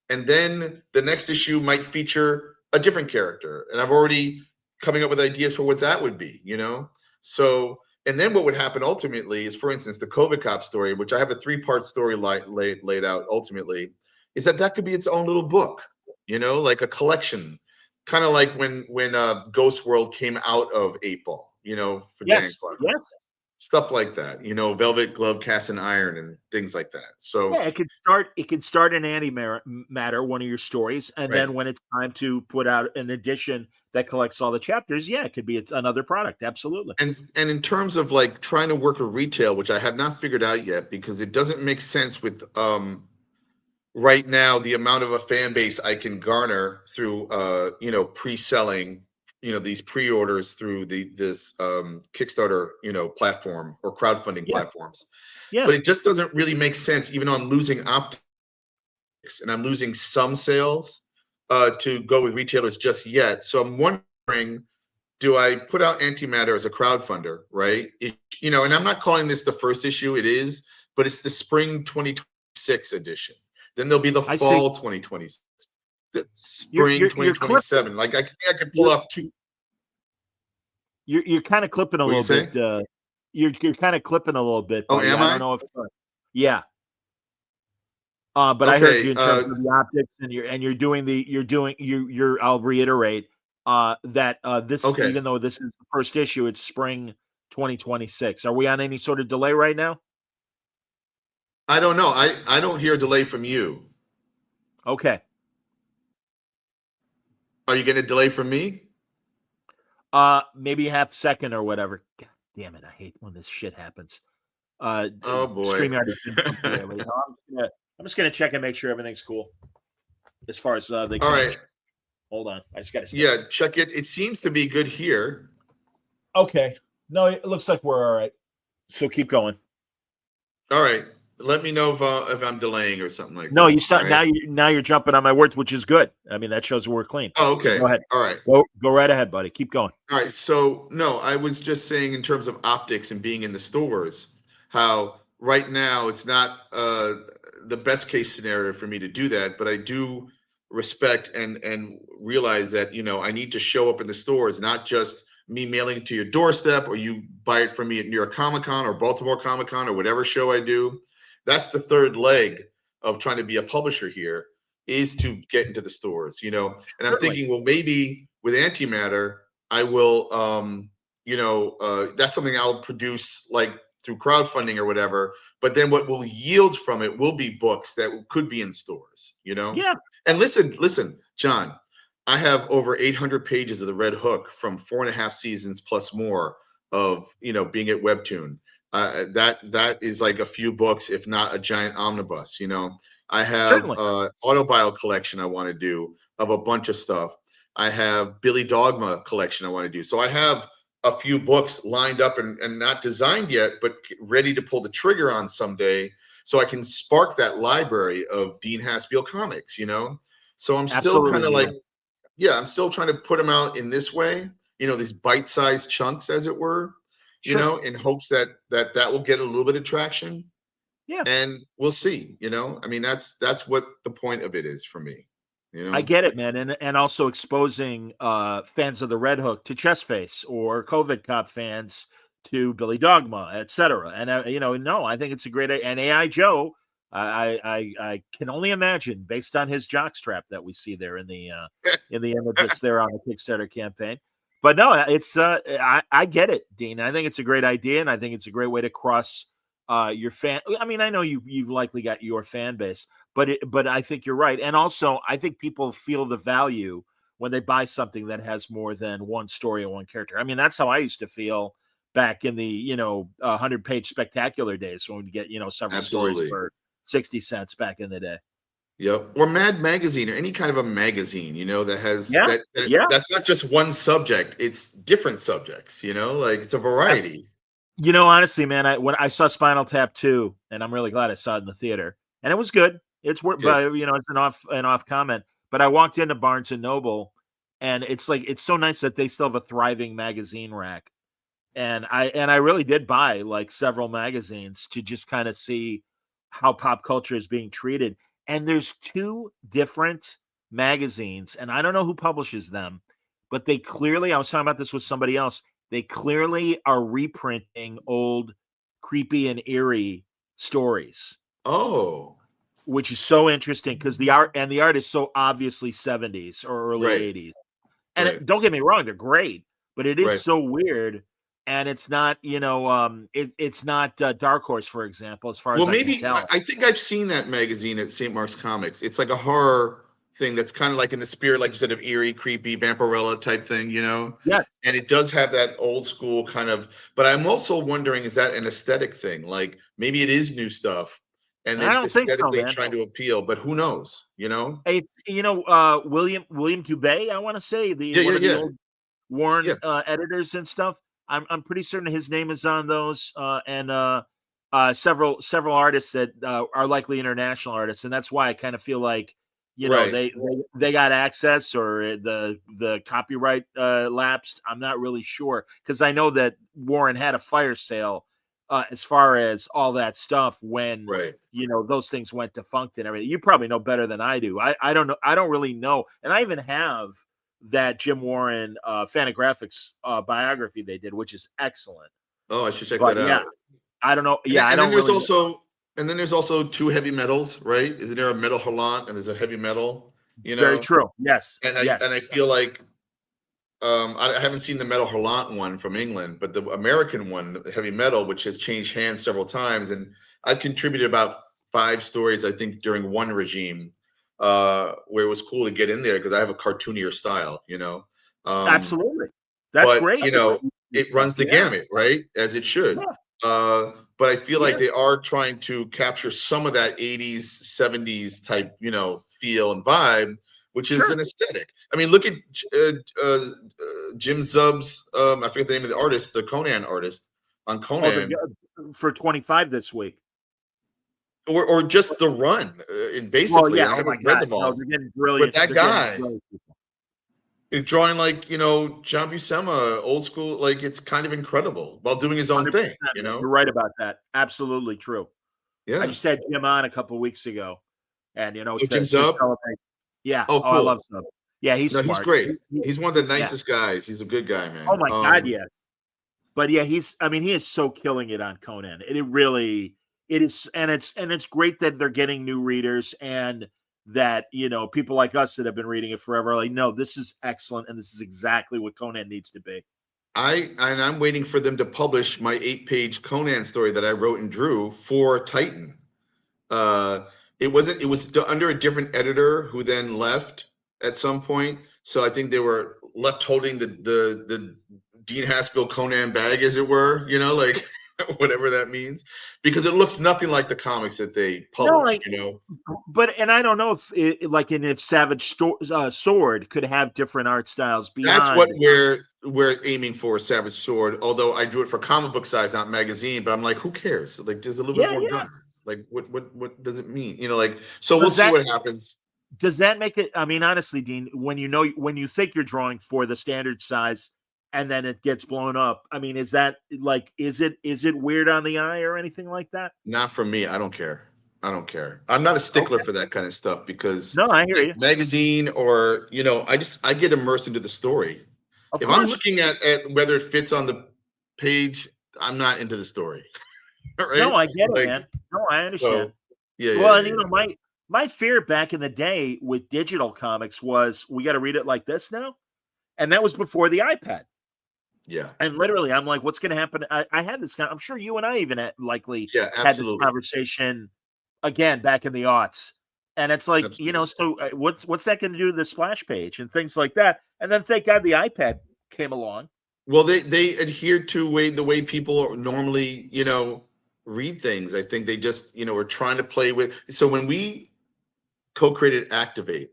And then the next issue might feature a different character. And I've already coming up with ideas for what that would be, you know? So, and then what would happen ultimately is, for instance, the COVID Cop story, which I have a 3-part story laid out ultimately, is that could be its own little book, you know, like a collection, kind of like when Ghost World came out of 8-Ball, you know, for Dan Yes. Clark. Yes. Stuff like that, you know, Velvet Glove, Cast in Iron, and things like that. So Yeah, it could start an Antimatter, one of your stories, and right. then when it's time to put out an edition that collects all the chapters, yeah, it could be another product. Absolutely. And in terms of like trying to work with retail, which I have not figured out yet, because it doesn't make sense with right now the amount of a fan base I can garner through you know, pre-selling, you know, these pre-orders through this Kickstarter, you know, platform or crowdfunding Yeah. platforms. But Yes. it just doesn't really make sense, even though I'm losing optics and I'm losing some sales to go with retailers just yet. So I'm wondering, do I put out Antimatter as a crowdfunder, right? You know, and I'm not calling this the first issue, it is, but it's the spring 2026 edition. Then there'll be the I see. fall 2026, the You're spring you're you're clipping. 2027. Like I think I could pull You're off two. you're kind of clipping a What do you little say? bit. You're kind of clipping a little bit, Oh, buddy. am I don't I? know if yeah. But I heard Okay. you in terms of the optics, and you're. I'll reiterate that this, Okay. even though this is the first issue, it's spring 2026. Are we on any sort of delay right now? I don't know. I don't hear a delay from you. Okay. Are you getting a delay from me? Maybe half second or whatever. God damn it! I hate when this shit happens. Oh boy. StreamYard has been bumpy lately. I'm just gonna check and make sure everything's cool as far as the All connection. right. Hold on, I just gotta stay. Yeah, check it. It seems to be good here. Okay. No, it looks like we're all right. So keep going. All right. Let me know if I'm delaying or something like No, that. you All sound right. now you're jumping on my words, which is good. I mean, that shows we're clean. Oh, So okay. go ahead. All right. Go right ahead, buddy. Keep going. All right. So no, I was just saying in terms of optics and being in the stores, how right now it's not the best case scenario for me to do that, but I do respect and realize that, you know, I need to show up in the stores, not just me mailing it to your doorstep or you buy it from me at New York Comic Con or Baltimore Comic Con or whatever show I do. That's the third leg of trying to be a publisher here, is to get into the stores, you know. And I'm Certainly. thinking, well, maybe with Antimatter, I will, you know, that's something I'll produce like through crowdfunding or whatever. But then what will yield from it will be books that could be in stores, you know. Yeah. And listen, John, I have over 800 pages of the Red Hook from 4.5 seasons plus more of, you know, being at Webtoon. That is like a few books, if not a giant omnibus. You know, I have Certainly. autobio collection I want to do of a bunch of stuff. I have Billy Dogma collection I want to do. So I have a few books lined up and not designed yet, but ready to pull the trigger on someday, so I can spark that library of Dean Haspiel comics. You know, so I'm still kind Absolutely. of like, yeah, I'm still trying to put them out in this way. You know, these bite-sized chunks, as it were, you Sure. know, in hopes that will get a little bit of traction, Yeah. and we'll see. You know, I mean, that's what the point of it is for me. You I know, get it, man, and also exposing fans of the Red Hook to Chessface or COVID Cop fans to Billy Dogma, etc. And you know, no, I think it's a great, and AI Joe I can only imagine, based on his jockstrap that we see there in the image that's there on the Kickstarter campaign. But no, it's I get it, Dean. I think it's a great idea, and I think it's a great way to cross your fan. I mean, I know you've likely got your fan base, but I think you're right, and also I think people feel the value when they buy something that has more than one story or one character. I mean, that's how I used to feel back in the 100-page spectacular days when we get several stories Absolutely. for 60 cents back in the day. Yep. Or Mad Magazine or any kind of a magazine, that has Yeah, yeah. that's not just one subject, it's different subjects, like it's a variety. Honestly, man, when I saw Spinal Tap 2, and I'm really glad I saw it in the theater, and it was good. It's worth, Yeah. but it's an off comment. But I walked into Barnes and Noble, and it's so nice that they still have a thriving magazine rack. And I really did buy like several magazines to just kind of see how pop culture is being treated. And there's 2 different magazines, and I don't know who publishes them, but they clearly, I was talking about this with somebody else, they clearly are reprinting old creepy and eerie stories, Oh, which is so interesting because the art is so obviously 70s or early right, 80s. And right, don't get me wrong, they're great, but it is right. so weird. And it's not, it's not Dark Horse, for example, as far Well, as I can maybe tell. I think I've seen that magazine at St. Mark's Comics. It's like a horror thing that's kind of like in the spirit, like you said, of eerie, creepy, Vampirella type thing, Yes. And it does have that old school kind of. But I'm also wondering, is that an aesthetic thing? Like maybe it is new stuff, and I it's don't think so, aesthetically man. trying to appeal. But who knows? It's William Dubé, I want to say, Yeah, one yeah, of the yeah, old Warren yeah. editors and stuff. I'm pretty certain his name is on those, and several artists that are likely international artists, and that's why I kind of feel like Right. they got access, or the copyright lapsed. I'm not really sure, because I know that Warren had a fire sale as far as all that stuff when Right. those things went defunct and everything. You probably know better than I do. I don't know. I don't really know, and I even have that Jim Warren Fantagraphics biography they did, which is excellent. Oh, I should check But that yeah, out. I don't know. And, Yeah, I and then don't there's really. also and then there's also 2 heavy metals, right? Isn't there a metal Hurlant and there's a heavy metal? You Very know, true. Yes. and I Yes. and I feel like I haven't seen the metal Hurlant one from England, but the American one, heavy metal, which has changed hands several times, and I've contributed about 5 stories, I think, during one regime, where it was cool to get in there because I have a cartoonier style. Um, Absolutely. That's but great. it runs the Yeah. gamut, right? As it should. Yeah. But I feel like Yeah. they are trying to capture some of that 80s, 70s type, feel and vibe, which is Sure. an aesthetic. I mean, look at Jim Zub's, I forget the name of the artist, the Conan artist on Oh, Conan, for 25 this week. or just the run, and Well, basically, yeah. and I Oh my haven't read God. them No, all, they're getting but brilliant. that They're getting guy brilliant. is drawing like, John Buscema, old school, like it's kind of incredible while doing his own 100%. thing. You're right about that. Absolutely true. I Yeah. just had Jim on a couple of weeks ago, and Oh, Jim to Zub? celebrate. Yeah. Oh, Oh, I love cool. Sub. Yeah, he's No, he's smart. great. He's one of the Yeah. nicest guys. He's a good guy, Oh man. my God, yes. But yeah, I mean, he is so killing it on Conan. It really, it is, and it's great that they're getting new readers, and that people like us that have been reading it forever are like, no, this is excellent, and this is exactly what Conan needs to be. I'm waiting for them to publish my 8-page Conan story that I wrote and drew for Titan. It was under a different editor who then left at some point. So I think they were left holding the Dean Haspiel Conan bag, as it were, like whatever that means, because it looks nothing like the comics that they No, published. and I don't know if if Savage Sword could have different art styles That's beyond. what we're aiming for, Savage Sword. Although I drew it for comic book size, not magazine. But I'm like, who cares? Like, there's a little bit Yeah, more yeah. gun. Like, what does it mean? So we'll Does see that what happens. does that make it? I mean, honestly, Dean, when you think you're drawing for the standard size, and then it gets blown up. I mean, is that like is it weird on the eye or anything like that? Not for me. I don't care. I don't care. I'm not a stickler Okay. for that kind of stuff because, No, I hear like, you. magazine or I get immersed into the story. Of If I'm course. looking at whether it fits on the page, I'm not into the story. No, Right? I get it, Like, man. No, I so understand. Yeah, yeah, Well, and yeah, my fear back in the day with digital comics was we got to read it like this now, and that was before the iPad. yeah, And literally, I'm like, what's going to happen? I had this I'm sure you and I even likely yeah, had this absolutely, conversation again back in the aughts. And it's like, absolutely. so what's that going to do to the splash page and things like that? And then thank God the iPad came along. Well, they adhered to the way people normally, read things. I think they just, were trying to play with. So when we co-created Activate,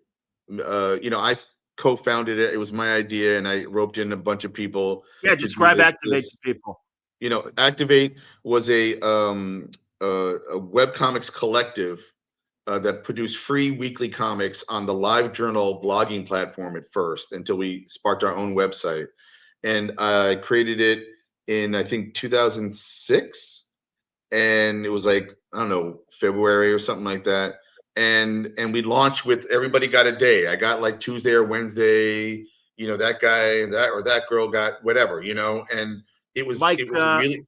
I co-founded it. It was my idea, and I roped in a bunch of people Yeah, to do describe this. Activate to people. Activate was a web comics collective that produced free weekly comics on the Live Journal blogging platform at first, until we sparked our own website. And I created it in, I think, 2006, and it was like, I don't know, February or something like that. And we launched with everybody got a day. I got like Tuesday or Wednesday. That guy, that girl got whatever. And Mike, it was really.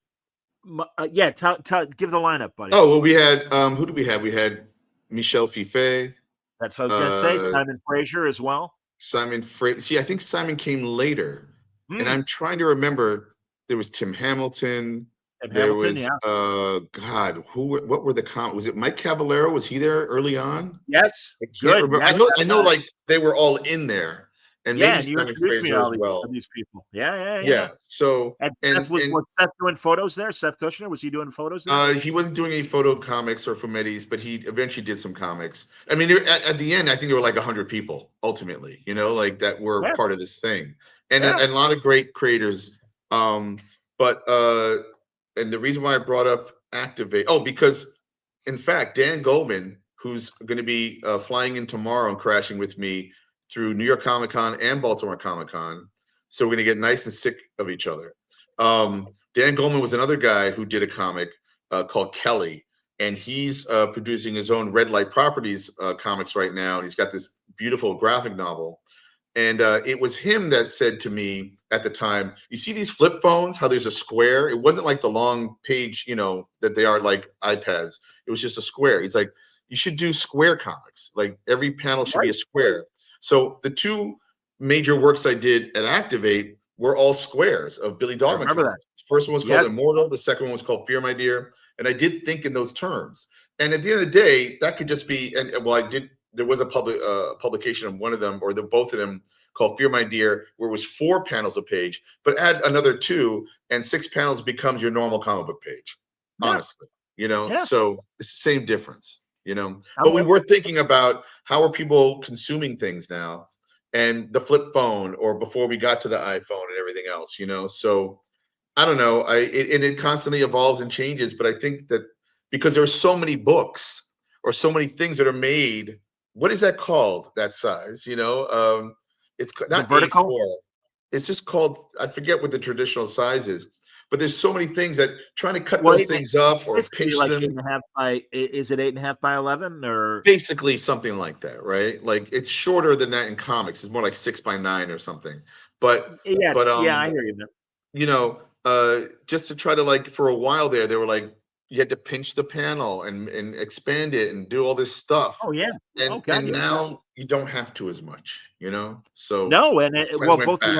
yeah, give the lineup, buddy. Oh well, we had who did we have? We had Michel Fiffe, That's what I was going to say. uh, Simon Fraser as well. Simon Fra See, I think Simon came later, and Hmm. I'm trying to remember. There was Tim Hamilton. And There Hamilton, was yeah. God, what were the was it Mike Cavallero? Was he there early on? Yes, I can't good. remember. Yes, I know like they were all in there, and yeah, maybe and you Simon introduced me to Fraser all as well. these people. Yeah, yeah, yeah. Yeah. So And Seth was Seth doing photos there? Seth Kushner, was he doing photos there? he wasn't doing any photo comics or Fumettis, but he eventually did some comics. I mean, at the end, I think there were like 100 people ultimately, like that were Yeah, part of this thing, and yeah. a lot of great creators. But and the reason why I brought up Activate, because in fact, Dan Goldman, who's going to be flying in tomorrow and crashing with me through New York Comic Con and Baltimore Comic Con, so we're going to get nice and sick of each other. Dan Goldman was another guy who did a comic called Kelly, and he's producing his own Red Light Properties comics right now. And he's got this beautiful graphic novel. And it was him that said to me at the time, you see these flip phones, how there's a square? It wasn't like the long page, that they are like iPads. It was just a square. He's like, you should do square comics. Like every panel should be a Right. square. So the two major works I did at Activate were all squares of Billy I Dogma remember that. comics. The first one was called Yes. Immortal. The second one was called Fear My Dear. And I did think in those terms. And at the end of the day, that could just be, and well, I did, there was a publication of one of them, or both of them, called Fear My Dear, where it was 4 panels a page, but add another 2 and 6 panels becomes your normal comic book page, Yeah. honestly, Yeah. so it's the same difference, I'm but we with were thinking about how are people consuming things now, and the flip phone, or before we got to the iPhone and everything else, so I don't know, it constantly evolves and changes, but I think that because there's so many books or so many things that are made, what is that called, that size, it's the not vertical. A4. It's just called, I forget what the traditional size is, but there's so many things that trying to cut Well, those things up or basically pinch like them, 8.5 by, is it 8.5 by 11 or? basically something like that, right? Like it's shorter than that in comics. It's more like 6 by 9 or something. But Yeah, but yeah, I hear you, man. just to try to, like, for a while there, they were like, you had to pinch the panel and expand it and do all this stuff. Oh yeah. Oh God, And yeah. now you don't have to as much, so No, and kind of well, went both back.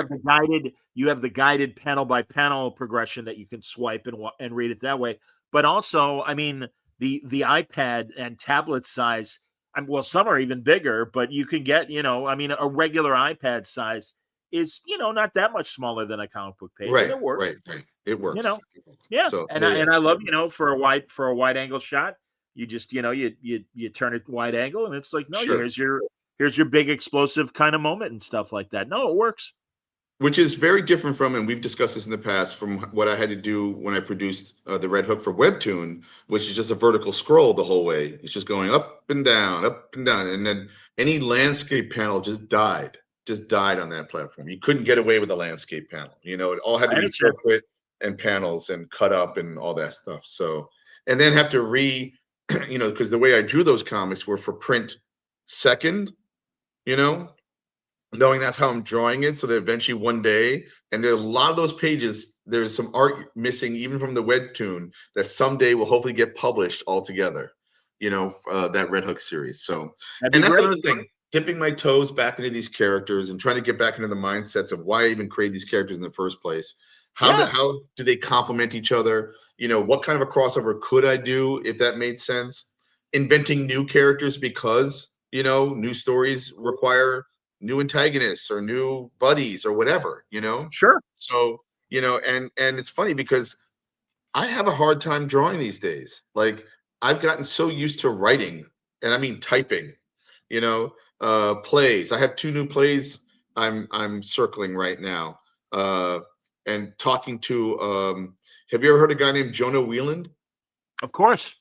you have the guided panel by panel progression that you can swipe and read it that way. But also, I mean, the iPad and tablet size. Well, some are even bigger, but you can get, I mean, a regular iPad size is, not that much smaller than a comic book page, and Right, it works. right. It You works. know, yeah, So and yeah. I love, for a wide angle shot, you just, you turn it wide angle, and it's like, no, Sure. here's your big explosive kind of moment and stuff like that. No, it works. Which is very different from, and we've discussed this in the past, from what I had to do when I produced the Red Hook for Webtoon, which is just a vertical scroll the whole way. It's just going up and down, and then any landscape panel just died on that platform. You couldn't get away with a landscape panel. It all had to I be understand. portrait and panels and cut up and all that stuff. So, and then have to because the way I drew those comics were for print second, you know, knowing that's how I'm drawing it, so that eventually one day, and there are a lot of those pages, there's some art missing even from the webtoon that someday will hopefully get published all together. that Red Hook series. So, That'd and be that's great. another thing, dipping my toes back into these characters and trying to get back into the mindsets of why I even create these characters in the first place. Yeah. How do they complement each other? What kind of a crossover could I do if that made sense? Inventing new characters because, new stories require new antagonists or new buddies or whatever. Sure. So, and it's funny because I have a hard time drawing these days. Like I've gotten so used to writing, and I mean typing, plays. I have 2 new plays I'm circling right now. And talking to have you ever heard a guy named Jonah Wieland? Of course.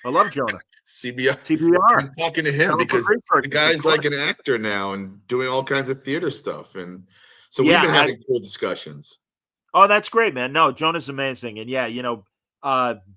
I love Jonah. CBI. CPR. I'm talking to him Celebrate because the researchers, of guy's course. like an actor now and doing all kinds of theater stuff. And so we've Yeah, been having cool discussions. Oh, that's great, man. No, Jonah's amazing. And yeah,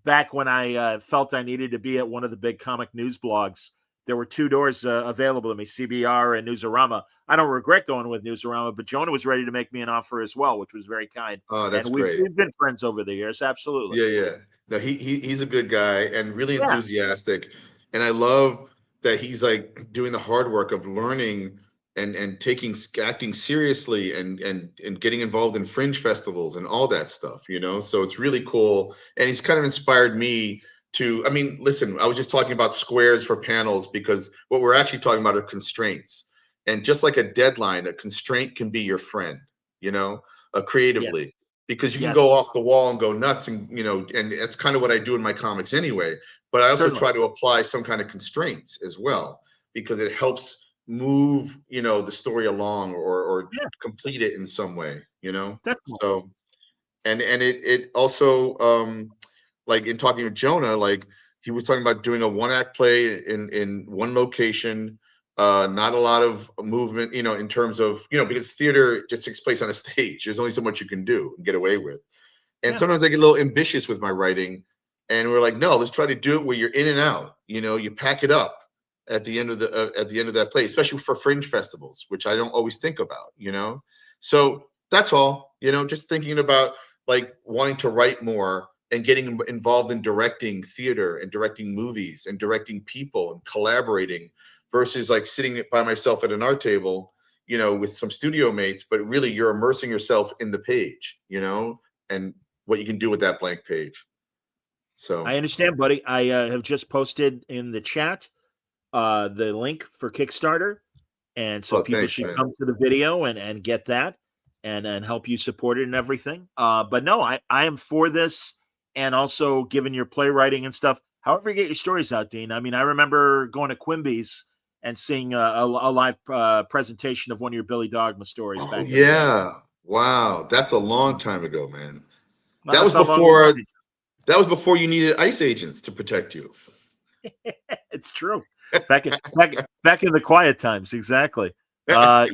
back when I felt I needed to be at one of the big comic news blogs, there were 2 doors available to me, CBR and Newsarama. I don't regret going with Newsarama, but Jonah was ready to make me an offer as well, which was very kind. Oh, that's And great. we've been friends over the years. Absolutely. Yeah. No, he's a good guy and really Yeah. enthusiastic. And I love that he's like doing the hard work of learning and taking acting seriously and getting involved in fringe festivals and all that stuff, So it's really cool. And he's kind of inspired me to, I mean, listen, I was just talking about squares for panels because what we're actually talking about are constraints. And just like a deadline, a constraint can be your friend, creatively. Because you can Yes. go off the wall and go nuts, and and that's kind of what I do in my comics anyway. But I also Certainly. try to apply some kind of constraints as well because it helps move the story along or Yeah. complete it in some way. Definitely. So and it also like in talking to Jonah, like he was talking about doing a 1-act play in one location. Not a lot of movement, in terms of, because theater just takes place on a stage. There's only so much you can do and get away with. And Yeah. sometimes I get a little ambitious with my writing. And we're like, no, let's try to do it where you're in and out. You pack it up at the end of that play, especially for fringe festivals, which I don't always think about. So that's all. Just thinking about like wanting to write more and getting involved in directing theater and directing movies and directing people and collaborating versus like sitting by myself at an art table, with some studio mates, but really you're immersing yourself in the page, and what you can do with that blank page. So I understand, buddy. I have just posted in the chat the link for Kickstarter. And so people thanks, should man. come to the video and get that and help you support it and everything. But no, I am for this, and also given your playwriting and stuff. However you get your stories out, Dean. I mean, I remember going to Quimby's and seeing a live presentation of one of your Billy Dogma stories back in the day. Yeah. Wow. That's a long time ago, man. Well, That was that's how long before we've known that was before you needed ICE agents to protect you. It's true. Back in the quiet times, exactly. Yeah,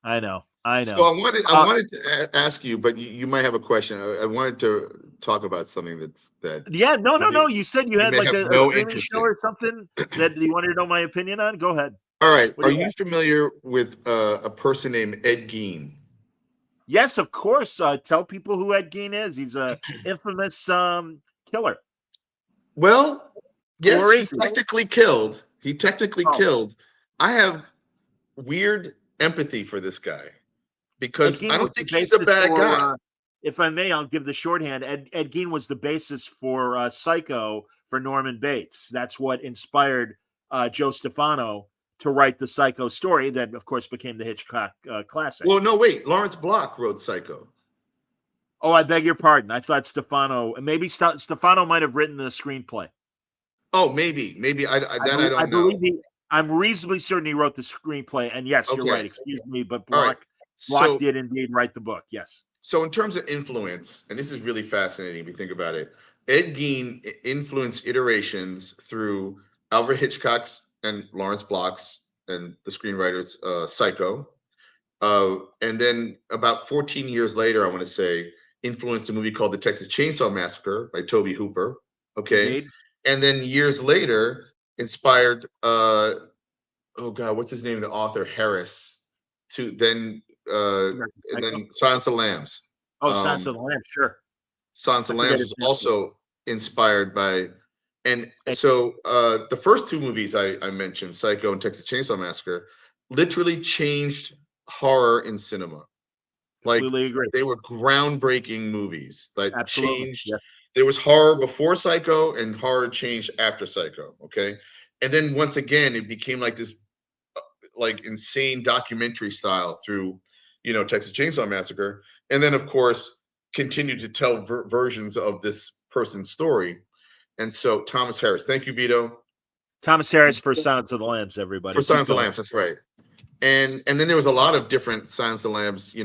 I know. So I wanted to ask you, but you might have a question. I wanted to talk about something that. Yeah, no. You said you had may like have a no streaming interest show in. or something that you wanted to know my opinion on. Go ahead. All right. What do Are you you got? familiar with a person named Ed Gein? Yes, of course. Tell people who Ed Gein is. He's a infamous killer. Well, yes, Or he is he? technically killed. He technically Oh. killed. I have weird empathy for this guy because Ed Gein I was don't the think he's a basis bad for, guy. if I may, I'll give the shorthand. Ed Gein was the basis for Psycho for Norman Bates. That's what inspired Joe Stefano to write the Psycho story that, of course, became the Hitchcock classic. Well, no, wait. Lawrence Block wrote Psycho. Oh, I beg your pardon. I thought Stefano, maybe Stefano might have written the screenplay. Oh, maybe. I don't know. I'm reasonably certain he wrote the screenplay. And yes, you're Okay. right. Excuse me, but All right. Block did indeed write the book. Yes. So in terms of influence, and this is really fascinating if you think about it, Ed Gein influenced iterations through Alfred Hitchcock's and Lawrence Block's and the screenwriter's Psycho. And then about 14 years later, I want to say, influenced a movie called The Texas Chainsaw Massacre by Tobe Hooper. Okay. Indeed. And then years later, inspired, oh God, what's his name? The author, Harris, to then, and then Silence of the Lambs. Oh, Silence of the Lambs, sure. Silence of the Lambs was also inspired by, And so the first two movies I mentioned, Psycho and Texas Chainsaw Massacre, literally changed horror in cinema. Like Completely agree. they were groundbreaking movies that Absolutely. changed. Yes. There was horror before Psycho and horror changed after Psycho. Okay. And then once again, it became like this like insane documentary style through, Texas Chainsaw Massacre. And then of course, continued to tell versions of this person's story. And so Thomas Harris, thank you, Vito. Thomas Harris for Silence of the Lambs, everybody. For Keep Silence of the going. Lambs, that's right. And then there was a lot of different Silence of the Lambs,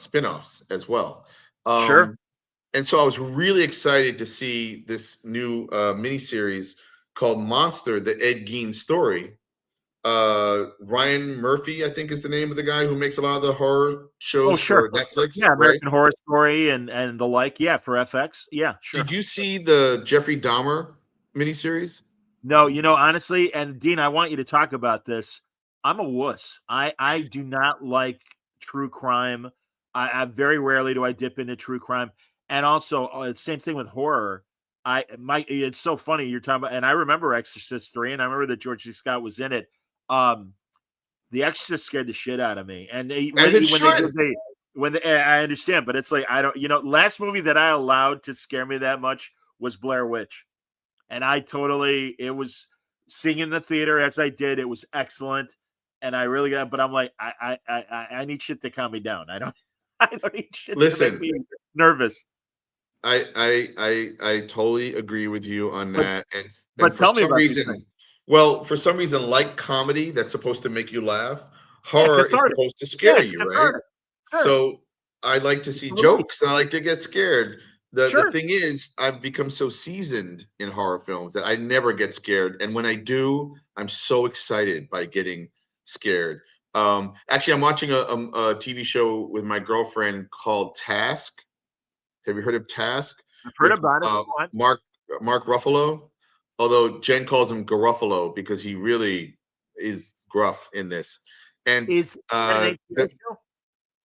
spin-offs as well. Sure. And so I was really excited to see this new miniseries called Monster, the Ed Gein story. Ryan Murphy, I think is the name of the guy who makes a lot of the horror shows Sure. for Netflix. Yeah, right? American Horror Story and the like. Yeah, for FX. Yeah, sure. Did you see the Jeffrey Dahmer miniseries? No, honestly, and Dean, I want you to talk about this. I'm a wuss. I do not like true crime. I very rarely do I dip into true crime. And also, same thing with horror. It's so funny you're talking about, and I remember Exorcist 3, and I remember that George C. Scott was in it. The Exorcist scared the shit out of me. And I understand, but it's like I don't. Last movie that I allowed to scare me that much was Blair Witch. And it was seeing in the theater as I did. It was excellent. And I really got, but I'm like, I need shit to calm me down. I don't need shit to make me nervous. I totally agree with you on that. But for tell me some about these reason, things. well, for some reason, like comedy that's supposed to make you laugh, horror is cathartic. supposed to scare it's you, right? cathartic. Sure. So I like to see Absolutely. jokes and I like to get scared. The Sure. thing is, I've become so seasoned in horror films that I never get scared. And when I do, I'm so excited by getting scared. Actually, I'm watching a TV show with my girlfriend called Task. Have you heard of Task? I've heard With about it. Mark Ruffalo, although Jen calls him Garuffalo because he really is gruff in this. And Is that an HBO show?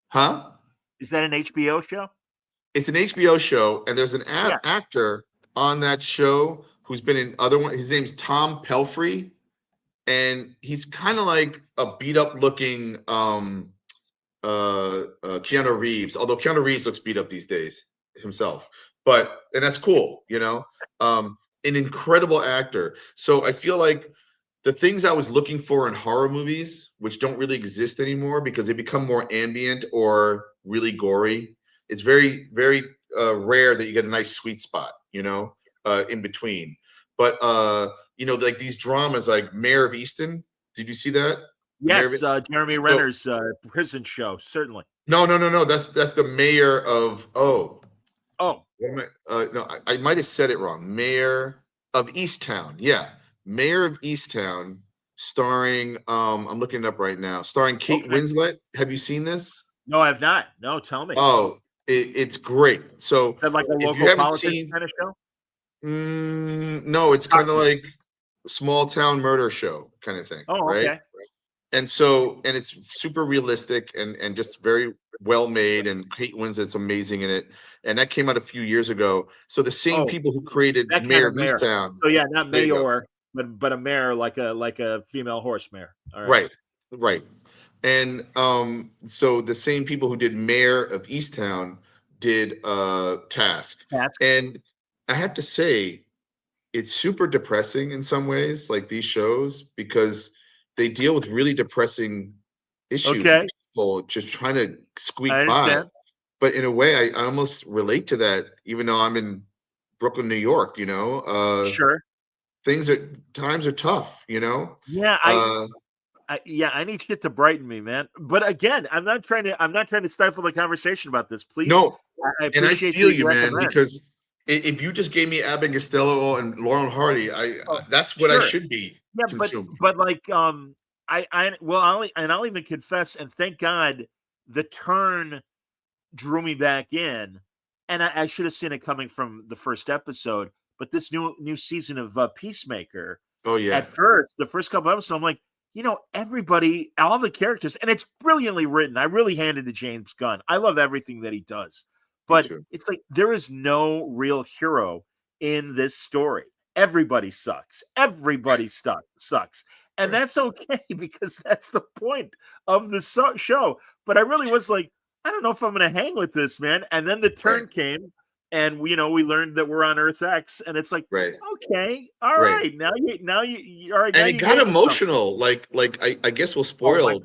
Huh? Is that an HBO show? It's an HBO show, and there's an actor on that show who's been in other ones. His name's Tom Pelphrey, and he's kind of like a beat up looking Keanu Reeves, although Keanu Reeves looks beat up these days himself. And that's cool, an incredible actor. So I feel like the things I was looking for in horror movies, which don't really exist anymore because they become more ambient or really gory. It's very, very rare that you get a nice sweet spot, in between. But like these dramas, like Mayor of Easton. Did you see that? Yes, Jeremy Renner's prison show. Certainly. No. That's the mayor of. Oh. No, I might have said it wrong. Mayor of Easttown. Yeah, Mayor of Easttown, starring. I'm looking it up right now. Starring Kate Winslet. Have you seen this? No, I have not. No, tell me. Oh, it's great. So is that like a local politics kind of show? No, it's kind of like small town murder show kind of thing. Oh, right? Okay. And it's super realistic and just very well made. And Kate Winslet's amazing in it. And that came out a few years ago. So the same people who created Mayor of Easttown. So yeah, not mayor, but a mayor like a female horse mare. All right. Right. And so the same people who did Mayor of Easttown did Task. And I have to say, it's super depressing in some ways, like these shows, because they deal with really depressing issues. Okay. People just trying to squeak by. But in a way, I almost relate to that, even though I'm in Brooklyn, New York, Sure. Times are tough, Yeah, I need shit to brighten me, man. But again, I'm not trying to stifle the conversation about this. Please. No, I and I feel you, man, because if you just gave me Abbott and Costello and Laurel and Hardy, that's what I should be consuming. But like I'll even confess, and thank God the turn drew me back in, and I should have seen it coming from the first episode. But this new season of Peacemaker. Oh yeah. At first, the first couple episodes, I'm like, everybody, all the characters, and it's brilliantly written. I really hand it to James Gunn. I love everything that he does. But it's like there is no real hero in this story. everybody sucks. Everybody sucks. And that's okay because that's the point of the show. But I really was like, I don't know if I'm going to hang with this, man. And then the turn came, and we learned that we're on Earth X, and it's like, okay, all right, now you all right. And now it got emotional. Like I guess we'll spoil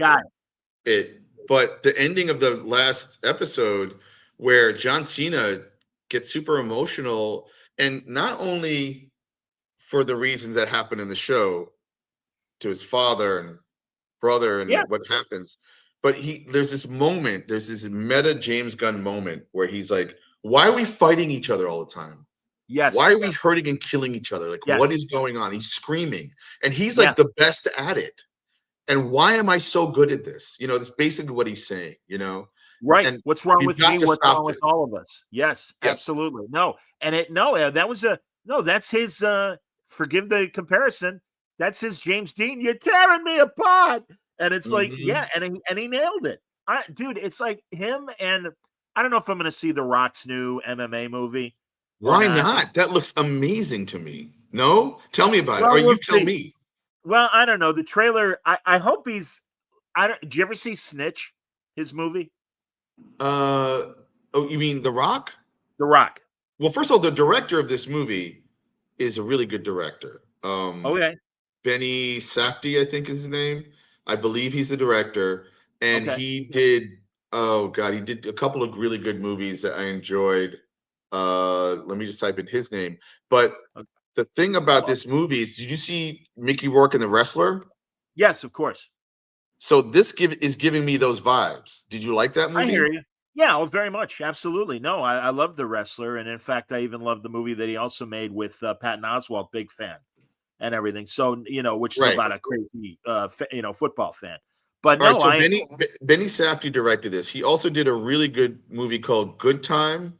it, but the ending of the last episode where John Cena gets super emotional, and not only for the reasons that happen in the show to his father and brother and what happens, but there's this meta James Gunn moment where he's like, why are we fighting each other all the time? Yes. Why are we hurting and killing each other? Like, what is going on? He's screaming, and he's like the best at it. And why am I so good at this? That's basically what he's saying, Right. And what's wrong with me? What's wrong with all of us? Yes, absolutely. No. And that's his, forgive the comparison. That's his James Dean. You're tearing me apart. And it's like, and he nailed it. Dude, it's like him, and I don't know if I'm going to see The Rock's new MMA movie. Why not? That looks amazing to me. No? Tell me about it. Or you tell me. Well, I don't know. The trailer, I hope he's, did you ever see Snitch, his movie? Oh, you mean The Rock? The Rock. Well, first of all, the director of this movie is a really good director. Okay. Benny Safdie, I think is his name. I believe he's the director. And he did, he did a couple of really good movies that I enjoyed. Let me just type in his name. But the thing about this movie is, did you see Mickey Rourke and The Wrestler? Yes, of course. So this is giving me those vibes. Did you like that movie? I hear you. Yeah, very much. Absolutely. No, I love The Wrestler. And in fact, I even love the movie that he also made with Patton Oswalt, big fan and everything. So, which is about a crazy, football fan. But Benny Safdie directed this. He also did a really good movie called Good Time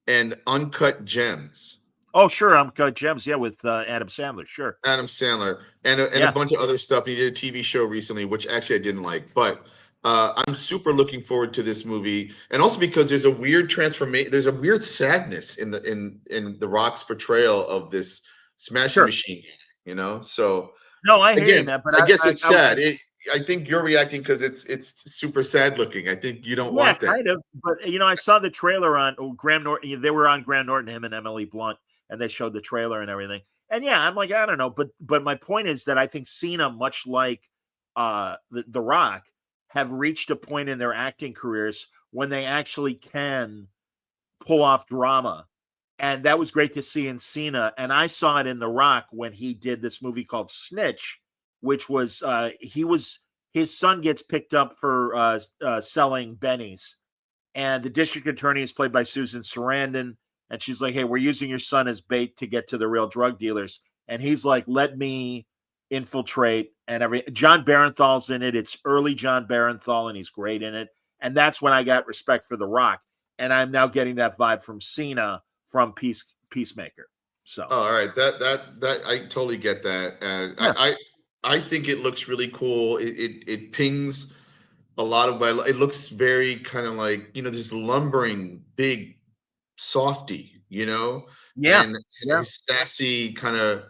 and Uncut Gems. Oh, sure. Uncut Gems. Yeah, with Adam Sandler. Sure. Adam Sandler and a bunch of other stuff. He did a TV show recently, which actually I didn't like. But I'm super looking forward to this movie. And also because there's a weird transformation. There's a weird sadness in The Rock's portrayal of this smashing machine, So no, I hear you, man, but I guess it's sad. I think you're reacting because it's super sad looking. I think you don't want that. Kind of. But I saw the trailer on Graham Norton. They were on Graham Norton, him and Emily Blunt, and they showed the trailer and everything. And I'm like, I don't know. But my point is that I think Cena, much like the Rock, have reached a point in their acting careers when they actually can pull off drama. And that was great to see in Cena. And I saw it in The Rock when he did this movie called Snitch, which was his son gets picked up for selling bennies, and the district attorney is played by Susan Sarandon, and she's like, hey, we're using your son as bait to get to the real drug dealers. And he's like, let me infiltrate. And John Barenthal's in it. It's early John Barenthal, and he's great in it. And that's when I got respect for The Rock. And I'm now getting that vibe from Cena from Peacemaker. So all right, that I totally get that. And I think it looks really cool. It pings a lot of it looks very kind of like, this lumbering big softy, and his sassy kind of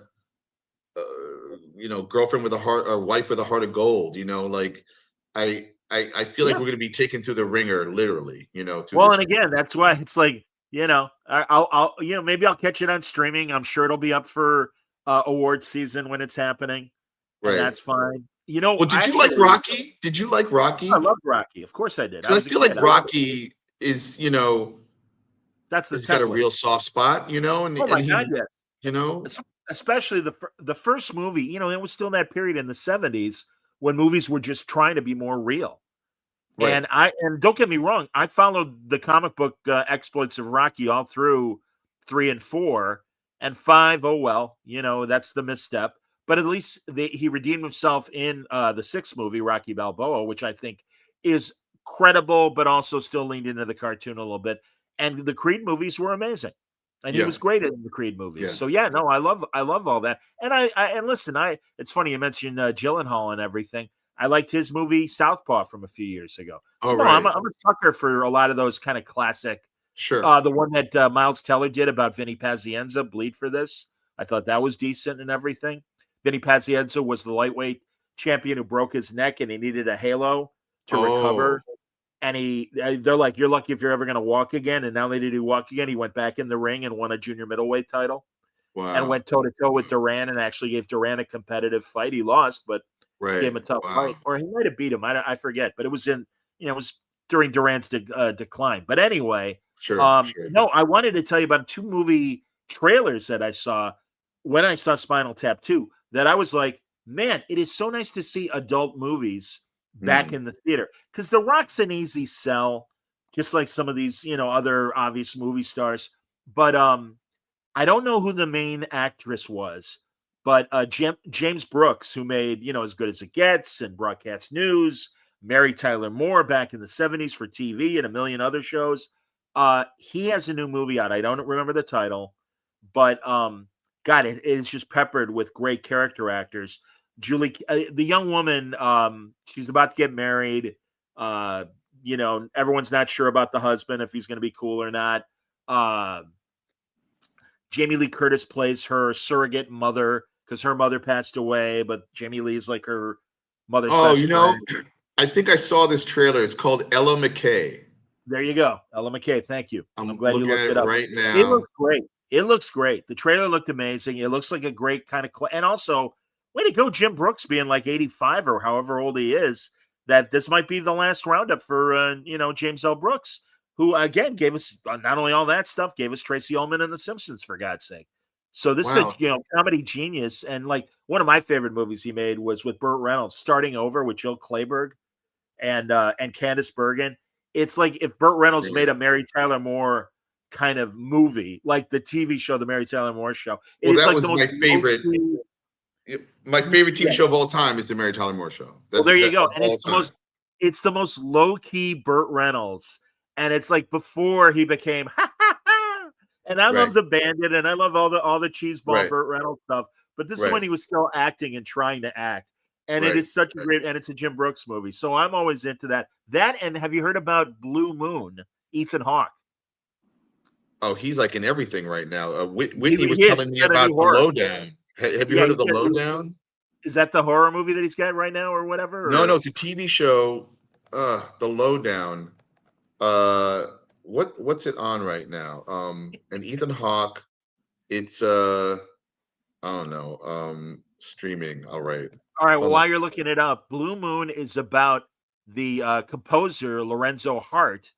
girlfriend with a heart, or wife with a heart of gold, like I feel like we're going to be taken through the ringer, literally, and again, that's why it's like, I'll maybe I'll catch it on streaming. I'm sure it'll be up for award season when it's happening. Right. And that's fine. Well, did you like Rocky? Did you like Rocky? I loved Rocky. Of course I did. I feel like Rocky is, that's he's got a real soft spot, and God, yes. Especially the first movie, it was still that period in the 70s when movies were just trying to be more real. Right. And don't get me wrong, I followed the comic book exploits of Rocky all through 3 and 4, and 5. Oh well, that's the misstep. But at least he redeemed himself in the 6th movie, Rocky Balboa, which I think is credible, but also still leaned into the cartoon a little bit. And the Creed movies were amazing, and he was great in the Creed movies. So I love all that. And and listen, it's funny you mentioned Gyllenhaal and everything. I liked his movie Southpaw from a few years ago. So I'm a sucker for a lot of those kind of classic. Sure. The one that Miles Teller did about Vinny Pazienza, Bleed for This. I thought that was decent and everything. Vinny Pazienza was the lightweight champion who broke his neck and he needed a halo to recover. And they're like, you're lucky if you're ever going to walk again. And now they did walk again. He went back in the ring and won a junior middleweight title. Wow. And went toe-to-toe with Duran and actually gave Duran a competitive fight. He lost, but gave him a tough fight. Or he might have beat him. I forget. But it was it was during Duran's decline. But anyway, sure. No, I wanted to tell you about 2 movie trailers that I saw when I saw Spinal Tap 2 that I was like, man, it is so nice to see adult movies back in the theater, because The Rock's an easy sell, just like some of these, other obvious movie stars. But I don't know who the main actress was, but James Brooks, who made As Good as It Gets and Broadcast News, Mary Tyler Moore back in the 70s for TV and a million other shows. He has a new movie out. I don't remember the title, but God, it is just peppered with great character actors. Julie, the young woman, she's about to get married. Everyone's not sure about the husband, if he's going to be cool or not. Jamie Lee Curtis plays her surrogate mother because her mother passed away, but Jamie Lee is like her mother's best friend. I think I saw this trailer. It's called Ella McKay. There you go. Ella McKay. Thank you. I'm glad you looked it up right now. It looks great. It looks great. The trailer looked amazing. It looks like a great kind of and also, way to go, Jim Brooks, being like 85 or however old he is, that this might be the last roundup for, James L. Brooks, who, again, gave us not only all that stuff, gave us Tracy Ullman and The Simpsons, for God's sake. So this is a comedy genius. And like one of my favorite movies he made was with Burt Reynolds, Starting Over with Jill Clayburgh and Candice Bergen. It's like if Burt Reynolds made a Mary Tyler Moore kind of movie, like the TV show, The Mary Tyler Moore Show. That was my favorite. My favorite TV show of all time is The Mary Tyler Moore Show. There you go. And it's the most low-key Burt Reynolds. And it's like before he became and I love The Bandit and I love all the cheeseball Burt Reynolds stuff. But this is when he was still acting and trying to act. And it is such a great, and it's a Jim Brooks movie. So I'm always into that. That, and have you heard about Blue Moon, Ethan Hawke? Oh, he's like in everything right now. Whitney was telling me about The Lowdown. Have you heard of The Lowdown? Is that the horror movie that he's got right now or whatever? No, it's a TV show. The Lowdown. What's it on right now? And Ethan Hawke. It's I don't know. Streaming. All right. Well, while you're looking it up, Blue Moon is about the composer Lorenzo Hart,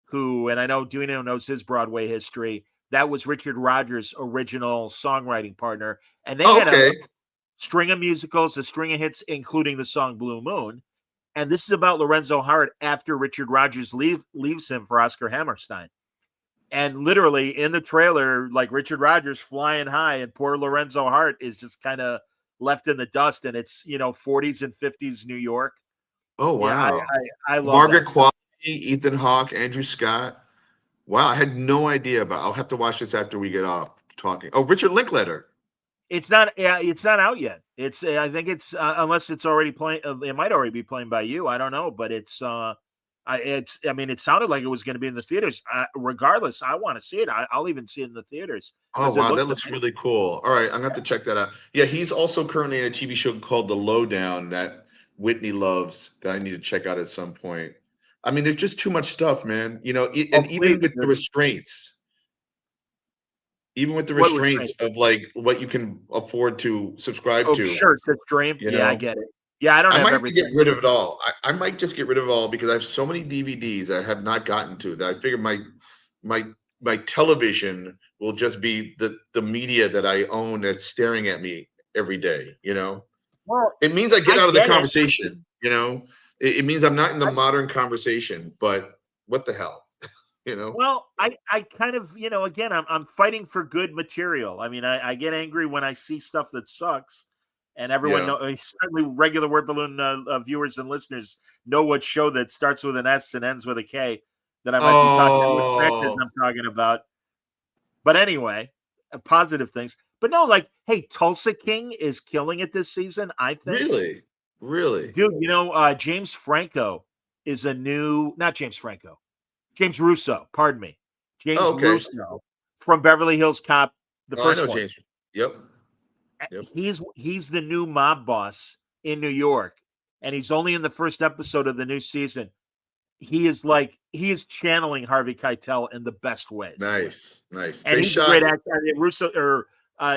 who, and I know Duino knows his Broadway history. That was Richard Rodgers' original songwriting partner. And they had a string of musicals, a string of hits, including the song Blue Moon. And this is about Lorenzo Hart after Richard Rodgers leaves him for Oscar Hammerstein. And literally in the trailer, like Richard Rodgers flying high and poor Lorenzo Hart is just kind of left in the dust. And it's, 40s and 50s New York. Oh, wow. Yeah, I love Margaret Qualley, Ethan Hawke, Andrew Scott. Wow, I had no idea about. I'll have to watch this after we get off talking. Oh, Richard Linklater. It's not out yet. It's I think it's unless it's already playing. It might already be playing by you. I don't know, but it sounded like it was going to be in the theaters. Regardless, I want to see it. I'll even see it in the theaters. Oh wow, that looks really cool. All right, I'm gonna have to check that out. Yeah, he's also currently in a TV show called The Lowdown that Whitney loves that I need to check out at some point. I mean, there's just too much stuff, man. Even with the restraints. Even with the restraints of like what you can afford to subscribe to. Sure, to stream. I get it. Yeah, I don't have everything. Get rid of it all. I might just get rid of it all because I have so many DVDs I have not gotten to that I figure my television will just be the media that I own that's staring at me every day. Well, it means I get out of the conversation. It means I'm not in the modern conversation. But what the hell? Well, I kind of, again, I'm fighting for good material. I mean, I get angry when I see stuff that sucks, and everyone certainly regular Word Balloon viewers and listeners know what show that starts with an S and ends with a K that I might be talking about. But anyway, positive things. But no, like, hey, Tulsa King is killing it this season, I think. Really? Dude, James Franco is James Russo, pardon me. Russo from Beverly Hills Cop, the first one. James. Yep. Yep. He's the new mob boss in New York, and he's only in the first episode of the new season. He is channeling Harvey Keitel in the best ways. Nice. And he's a great actor.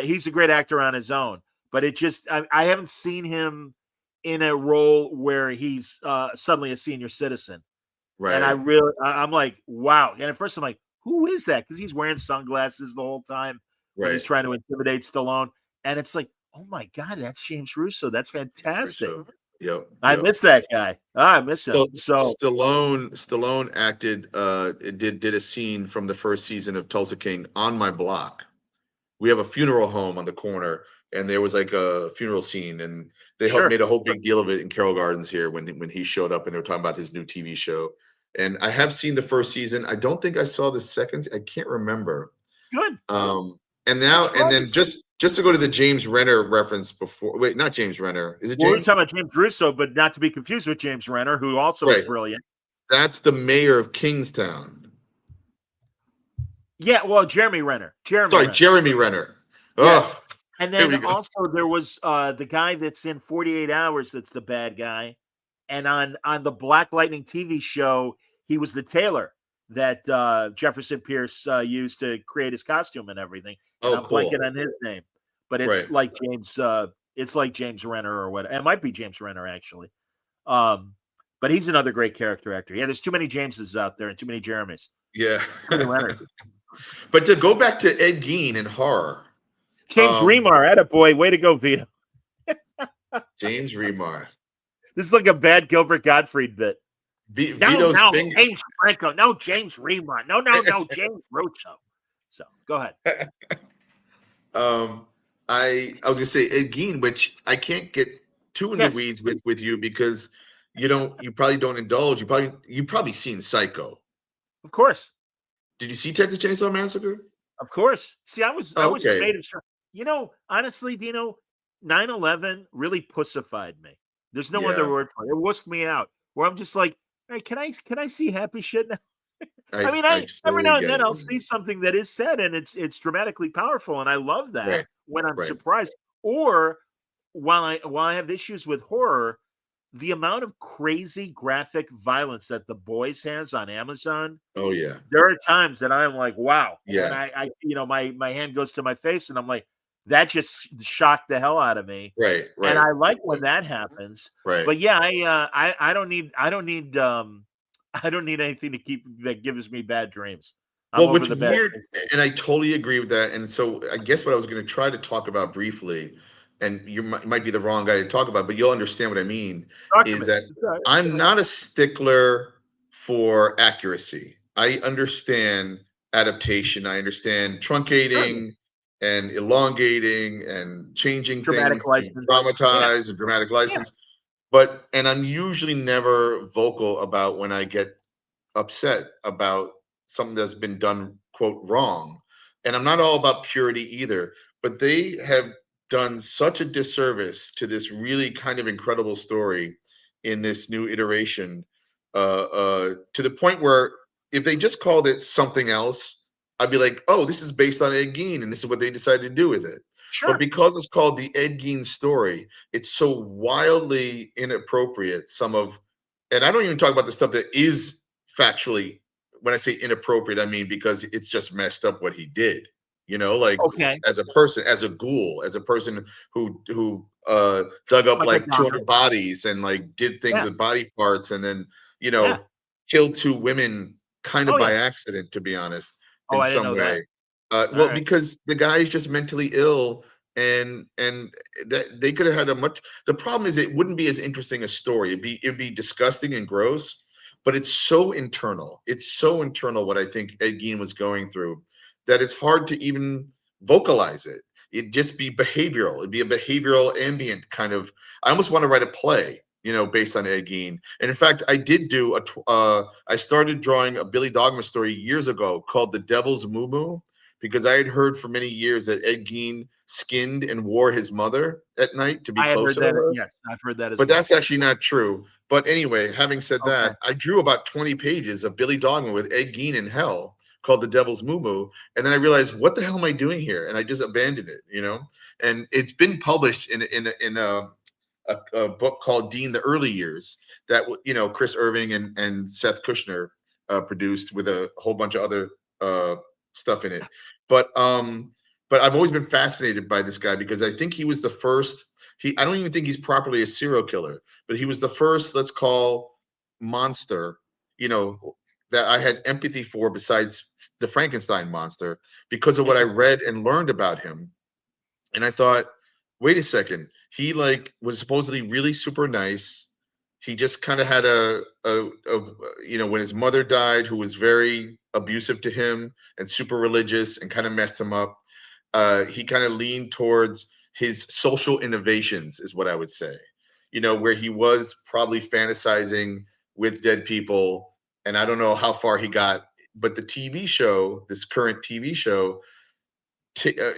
He's a great actor on his own. But I haven't seen him in a role where he's suddenly a senior citizen. Right. And I'm like, wow. And at first I'm like, who is that? Because he's wearing sunglasses the whole time when he's trying to intimidate Stallone. And it's like, oh my God, that's James Russo. That's fantastic. Yep. I miss that guy. I miss him. So Stallone acted, did a scene from the first season of Tulsa King on my block. We have a funeral home on the corner, and there was like a funeral scene, and they made a whole big deal of it in Carroll Gardens here when he showed up, and they were talking about his new TV show. And I have seen the first season. I don't think I saw the second. I can't remember. Good. And then just to go to the James Renner reference before. Wait, not James Renner. Is it James? We're talking about James Russo, but not to be confused with James Renner, who also is brilliant. That's the mayor of Kingstown. Yeah, well, Jeremy Renner. Jeremy Renner. Yes. Oh, and then also there was the guy that's in 48 Hours that's the bad guy. And on the Black Lightning TV show, he was the tailor that Jefferson Pierce used to create his costume and everything. And I'm blanking on his name. But it's like James Renner or what. It might be James Renner, actually. But he's another great character actor. Yeah, there's too many Jameses out there and too many Jeremys. Yeah. But to go back to Ed Gein in horror. James Remar, attaboy. Way to go, Vito. James Remar. This is like a bad Gilbert Gottfried bit. James Franco. No, James Remar. No, James Russo. So go ahead. I was gonna say Ed Gein, which I can't get too in the weeds with you because you probably don't indulge. You've probably seen Psycho. Of course. Did you see Texas Chainsaw Massacre? Of course. See, I was made of honestly, Dino, 9/11 really pussified me. There's no other word for it. It wussed me out. Where I'm just like, all right, can I see happy shit now? I every now and then I'll see something that is said and it's dramatically powerful, and I love that when I'm surprised. Or while I have issues with horror, the amount of crazy graphic violence that The Boys has on Amazon. Oh yeah. There are times that I'm like, wow. Yeah. And my hand goes to my face and I'm like, that just shocked the hell out of me. Right. And I like when that happens. Right. But yeah, I don't need anything that gives me bad dreams. What's weird, and I totally agree with that. And so I guess what I was going to try to talk about briefly, and you might be the wrong guy to talk about, but you'll understand what I mean, is that I'm not a stickler for accuracy. I understand adaptation. I understand truncating and elongating and changing dramatic things, dramatize and dramatic license. And I'm usually never vocal about when I get upset about something that's been done, quote, wrong. And I'm not all about purity either, but they have done such a disservice to this really kind of incredible story in this new iteration, to the point where if they just called it something else, I'd be like, oh, this is based on Ed Gein and this is what they decided to do with it. Sure. But because it's called the Ed Gein story, it's so wildly inappropriate. And I don't even talk about the stuff that is factually, when I say inappropriate, I mean because it's just messed up what he did. As a person, as a ghoul, as a person who dug up like 200 bodies and like did things with body parts and then killed 2 women kind of by accident, to be honest, in some way. Because the guy is just mentally ill, and that they could have had the problem is it wouldn't be as interesting a story. It'd be disgusting and gross, but it's so internal. It's so internal what I think Ed Gein was going through that it's hard to even vocalize it. It'd just be behavioral. It'd be a behavioral ambient kind of. I almost want to write a play, based on Ed Gein. And in fact, I did do I started drawing a Billy Dogma story years ago called The Devil's Moo Moo, because I had heard for many years that Ed Gein skinned and wore his mother at night to be close to her. Yes, I've heard that as well. But that's actually not true. But anyway, having said that, I drew about 20 pages of Billy Dogma with Ed Gein in hell, called The Devil's Moo Moo. And then I realized, what the hell am I doing here? And I just abandoned it, you know? And it's been published in a book called Dean the Early Years that, you know, Chris Irving and Seth Kushner produced with a whole bunch of other stuff in it. But I've always been fascinated by this guy because I think he was the first. I don't even think he's properly a serial killer, but he was the first, let's call, monster, you know, that I had empathy for besides the Frankenstein monster because of what I read and learned about him. And I thought, wait a second, he like was supposedly really super nice. He just kind of had a you know, when his mother died, who was very abusive to him and super religious and kind of messed him up. He kind of leaned towards his social innovations, is what I would say. You know, where he was probably fantasizing with dead people, and I don't know how far he got, but the TV show, this current TV show,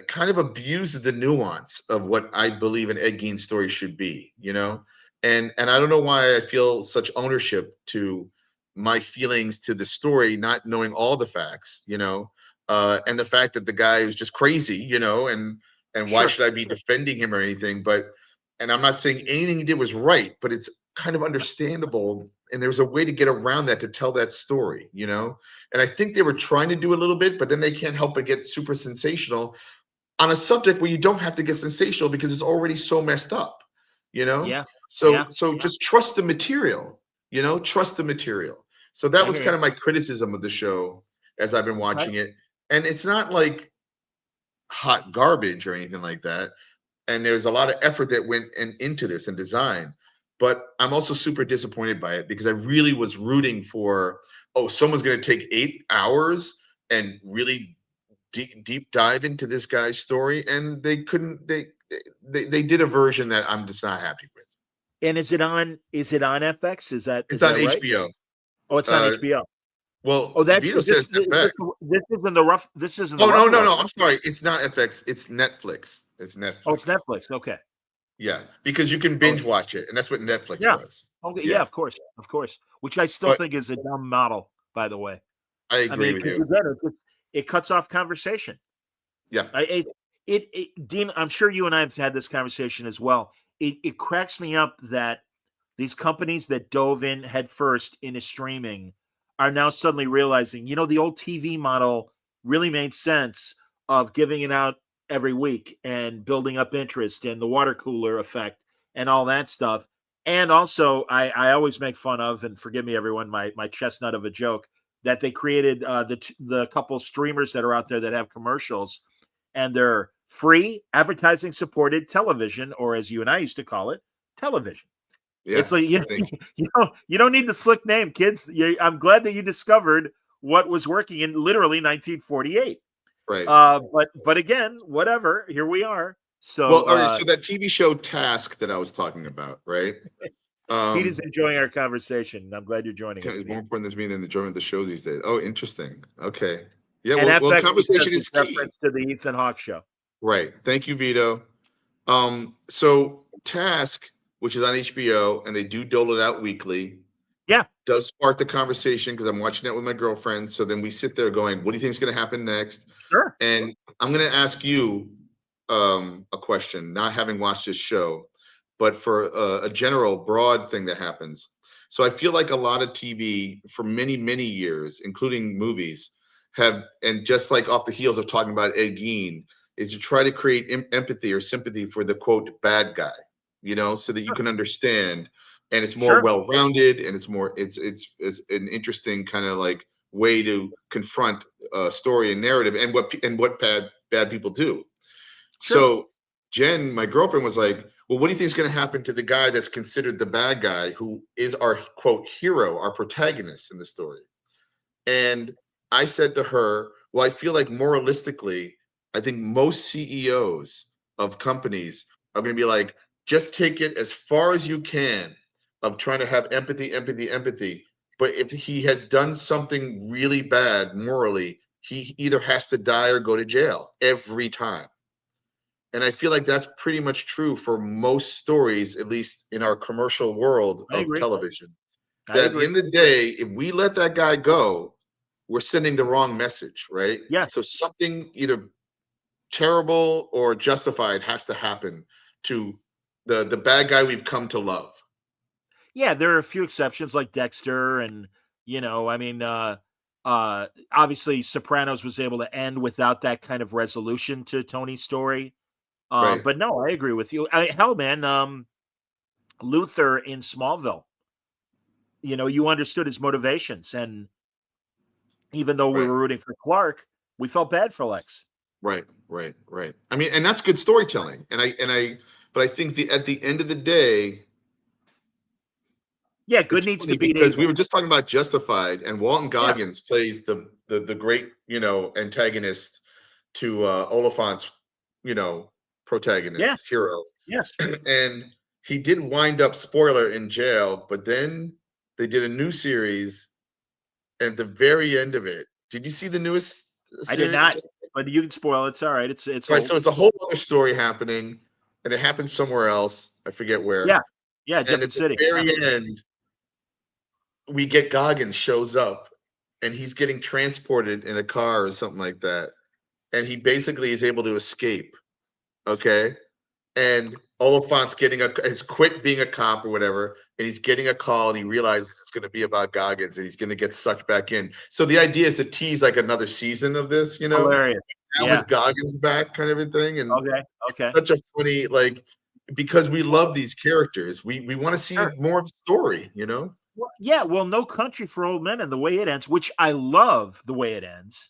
kind of abuses the nuance of what I believe an Ed Gein story should be, you know? And I don't know why I feel such ownership to my feelings to the story, not knowing all the facts, you know, and the fact that the guy is just crazy, you know, and why should I be defending him or anything? And I'm not saying anything he did was right, but it's kind of understandable. And there's a way to get around that to tell that story, you know? And I think they were trying to do a little bit, but then they can't help but get super sensational on a subject where you don't have to get sensational because it's already so messed up, you know? So just trust the material, you know, trust the material. So that was kind of my criticism of the show as I've been watching it. And it's not like hot garbage or anything like that. And there's a lot of effort that went into this and design. But I'm also super disappointed by it because I really was rooting for, oh, someone's going to take 8 hours and really deep dive into this guy's story, and they couldn't. They did a version that I'm just not happy with. And is it on FX? Is that it's on right? HBO? Oh, it's on HBO. Well, oh, that's Vito says FX. This isn't the rough. This isn't. Oh, no. I'm sorry. It's not FX. It's Netflix. It's Netflix. Oh, it's Netflix. Okay. Yeah, because you can binge watch it, and that's what Netflix does. Okay. Yeah, of course. Which I still think is a dumb model, by the way. I agree with you. Again, it cuts off conversation. Yeah. Dean, I'm sure you and I have had this conversation as well. It cracks me up that these companies that dove in headfirst into streaming are now suddenly realizing, you know, the old TV model really made sense of giving it out every week and building up interest and the water cooler effect and all that stuff. And also, I always make fun of, and forgive me, everyone, my chestnut of a joke, that they created the couple streamers that are out there that have commercials, and they're free advertising supported television, or as you and I used to call it, television. Yes, it's like you don't need the slick name, kids. I'm glad that you discovered what was working in literally 1948. Right. But again, whatever. Here we are. So well, all right. So that TV show Task that I was talking about, right? Pete is enjoying our conversation. I'm glad you're joining us. It's more important to me than enjoying the shows these days. Oh, interesting. Okay. Yeah. And well, conversation is key. Reference to the Ethan Hawke show. Right. Thank you, Vito. So Task, which is on HBO, and they do dole it out weekly. Yeah. Does spark the conversation because I'm watching it with my girlfriend. So then we sit there going, what do you think is going to happen next? Sure. And I'm going to ask you a question, not having watched this show, but for a general broad thing that happens. So I feel like a lot of TV for many, many years, including movies, have, and just like off the heels of talking about Ed Gein, is to try to create empathy or sympathy for the quote bad guy, you know, so that you can understand, and it's more well-rounded, and it's more it's an interesting kind of like way to confront story and narrative and what bad people do. So Jen, my girlfriend, was like, well, what do you think is going to happen to the guy that's considered the bad guy, who is our quote hero, our protagonist in the story? And I said to her, well, I feel like moralistically, I think most CEOs of companies are going to be like, just take it as far as you can of trying to have empathy. But if he has done something really bad morally, he either has to die or go to jail every time. And I feel like that's pretty much true for most stories, at least in our commercial world of television. That at the end of the day, if we let that guy go, we're sending the wrong message, right? Yes. So something either terrible or justified has to happen to the bad guy we've come to love. Yeah, there are a few exceptions like Dexter, and obviously Sopranos was able to end without that kind of resolution to Tony's story. Right. But no, I agree with you. Hell, man, Luther in Smallville, you understood his motivations, and even though we Right. were rooting for Clark, we felt bad for Lex. Right. I mean, and that's good storytelling. But I think at the end of the day, Yeah, good it's needs to funny beat because we evil. were just talking about Justified, and Walton Yeah. Goggins plays the great, antagonist to Oliphant's, protagonist, hero. Yes. And he did wind up, spoiler, in jail, but then they did a new series. At the very end of it, did you see the newest I did series? not, but you can spoil it. It's all right. It's Right, old. so it's a whole other story happening, and it happens somewhere else. I forget where. Yeah, And different at the city. very end, we get Goggins shows up, and he's getting transported in a car or something like that, and he basically is able to escape. Okay, and Oliphant's has quit being a cop or whatever, and he's getting a call, and he realizes it's going to be about Goggins, and he's going to get sucked back in. So the idea is to tease like another season of this, Hilarious. now Yeah. with Goggins back, kind of a thing, and Okay. such a funny, like, because we love these characters, we want to see more of the story, Well, yeah, No Country for Old Men and the way it ends, which I love the way it ends.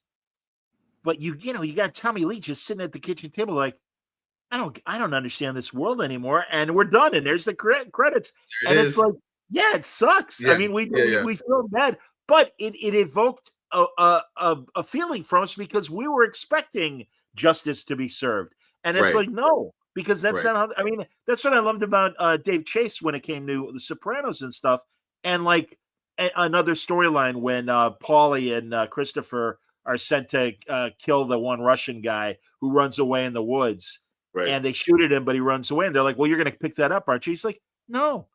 But you got Tommy Lee just sitting at the kitchen table like, I don't understand this world anymore, and we're done. And there's the credits, and it's like, yeah, it sucks. Yeah, I mean, we yeah. feel bad, but it evoked a feeling from us because we were expecting justice to be served, and it's Right. like, no, because that's Right. not how. I mean, that's what I loved about Dave Chase when it came to The Sopranos and stuff, and like another storyline when Paulie and Christopher are sent to kill the one Russian guy who runs away in the woods. Right. And they shoot at him, but he runs away. And they're like, well, you're going to pick that up, aren't you? He's like, no,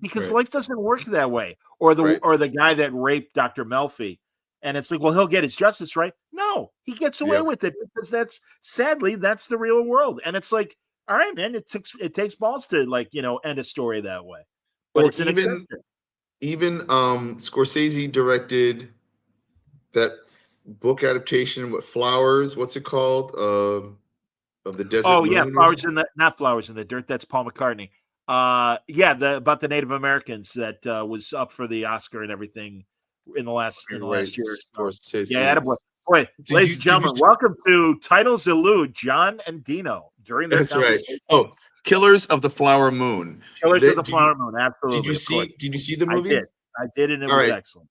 because life doesn't work that way. Or the guy that raped Dr. Melfi. And it's like, well, he'll get his justice, right? No, he gets away with it because that's the real world. And it's like, all right, man, it takes balls to end a story that way. But it's an exception. Even Scorsese directed that book adaptation with Flowers. What's it called? Of the Desert Moon. Yeah, not Flowers in the Dirt. That's Paul McCartney. About the Native Americans that was up for the Oscar and everything in the last year. Yeah, attaboy. Boy, ladies and gentlemen, welcome to Titles Elude John and Dino during their conversation. Right. Oh, Killers of the Flower Moon. Of the Flower Moon. Absolutely. Did you see the movie? I did, and it was excellent.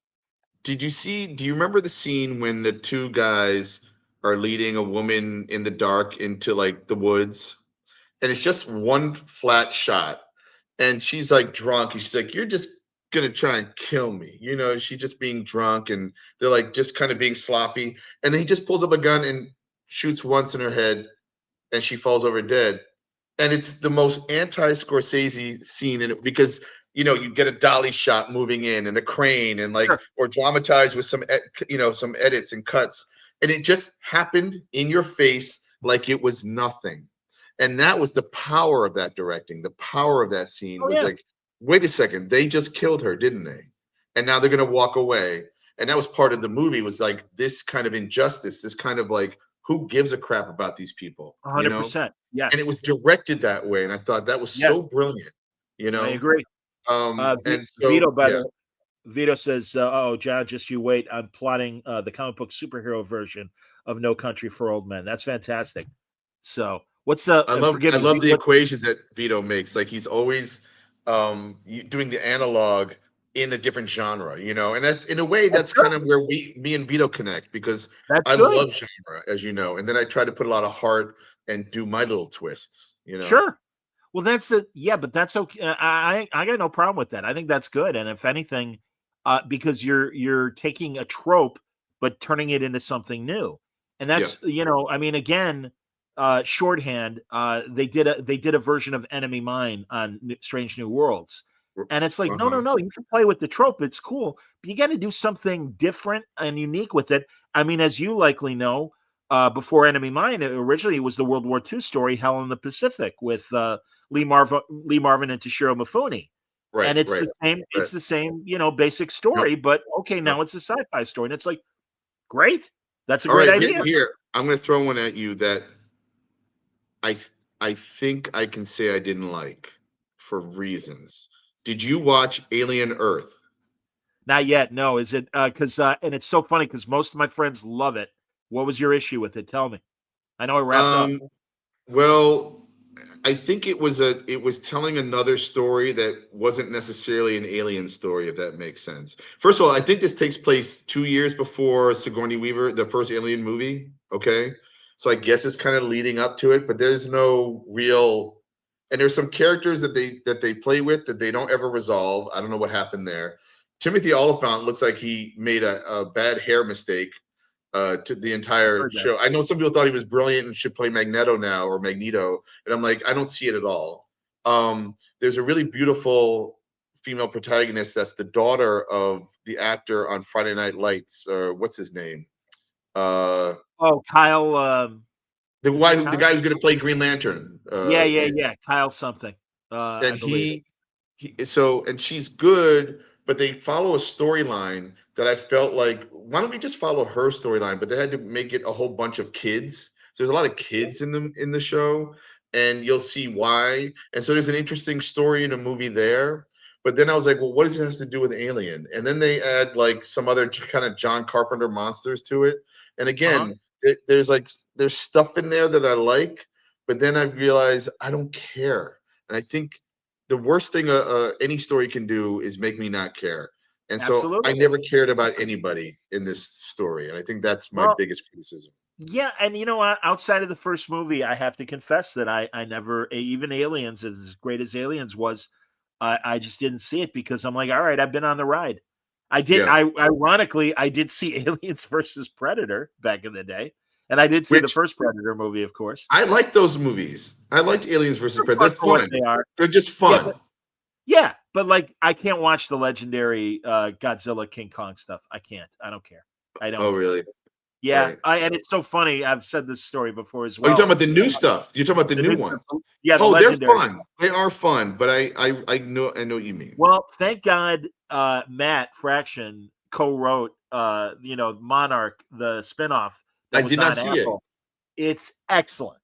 Do you remember the scene when the two guys are leading a woman in the dark into like the woods, and it's just one flat shot, and she's like drunk, and she's like, you're just gonna try and kill me, she's just being drunk, and they're like just kind of being sloppy, and then he just pulls up a gun and shoots once in her head, and she falls over dead. And it's the most anti-Scorsese scene in it because you get a dolly shot moving in and a crane and or dramatized with some some edits and cuts. And it just happened in your face like it was nothing. And that was the power of that directing. The power of that scene was like, wait a second, they just killed her, didn't they? And now they're going to walk away. And that was part of the movie, was like this kind of injustice, this kind of like, who gives a crap about these people? 100%. Yeah. And it was directed that way. And I thought that was so brilliant. I agree. And so, Vito, Vito says, "Oh, John, just you wait. I'm plotting the comic book superhero version of No Country for Old Men. That's fantastic." So, what's the? I love the equations that Vito makes. Like he's always doing the analog in a different genre, and that's in a way that's kind of where me and Vito connect, because I love genre, as you know, and then I try to put a lot of heart and do my little twists, Sure. Well, but that's okay. I got no problem with that. I think that's good. And if anything, because you're taking a trope but turning it into something new, and that's I mean, again, shorthand. They did a version of Enemy Mine on Strange New Worlds, And it's like, no, Uh-huh. you can play with the trope. It's cool, but you got to do something different and unique with it. I mean, as you likely know, before Enemy Mine, originally it was the World War II story, Hell in the Pacific, with Lee Marvin and Toshiro Mifune. And Right, it's right, the same, right. basic Yep, story, but okay, yep. now it's a sci-fi story. And it's like, great. That's a All great right, idea. here, I'm going to throw one at you that I I think I can say I didn't like for reasons. Did you watch Alien Earth? Not yet. No, is it because and it's so funny because most of my friends love it. What was your issue with it? Tell me. I know it wrapped up. Um, well, I think it was telling another story that wasn't necessarily an alien story, if that makes sense. First of all, I think this takes place 2 years before Sigourney Weaver, the first Alien movie. Okay, so I guess it's kind of leading up to it, but there's no real, and there's some characters that they play with that they don't ever resolve. I don't know what happened there. Timothy Oliphant looks like he made a bad hair mistake to the I entire heard that. show. I know some people thought he was brilliant and should play Magneto now or Magneto, and I'm like, I don't see it at all. There's a really beautiful female protagonist that's the daughter of the actor on Friday Night Lights. What's his name? Uh, Oh, Kyle. Isn't it the Kyle? guy who's going to play Green Lantern. Yeah. Kyle something. I And believe. and she's good, but they follow a storyline that I felt like, why don't we just follow her storyline? But they had to make it a whole bunch of kids. So there's a lot of kids in the show, and you'll see why. And so there's an interesting story in a movie there. But then I was like, well, what does it have to do with Alien? And then they add like some other kind of John Carpenter monsters to it. And Uh-huh. again, there's stuff in there that I like, but then I realized I don't care. And I think the worst thing any story can do is make me not care. And so I Absolutely. never cared about anybody in this story. And I think that's my Well, biggest criticism. yeah, and you know what? Outside of the first movie, I have to confess that I never, even Aliens, as great as Aliens was, I just didn't see it because I'm like, all right, I've been on the ride. Yeah. Ironically, I did see Aliens versus Predator back in the day, and I did see the Which first Predator movie, of course. I like those movies. I liked Aliens versus They're Predator. fun for what They're they fun. are. They're just Yeah, fun. yeah, but like I can't watch the legendary Godzilla King Kong stuff. I can't. I don't care. I don't Oh, care. really? Yeah, Right. and it's so funny. I've said this story before as Oh, you're talking well. about the new stuff. You're talking about the The new new, ones. yeah, the Oh, they're legendary. fun. They are fun, but I know what you mean. Well, thank God, Matt Fraction co-wrote, Monarch, the spinoff I that was did not on see it. Apple. It's excellent.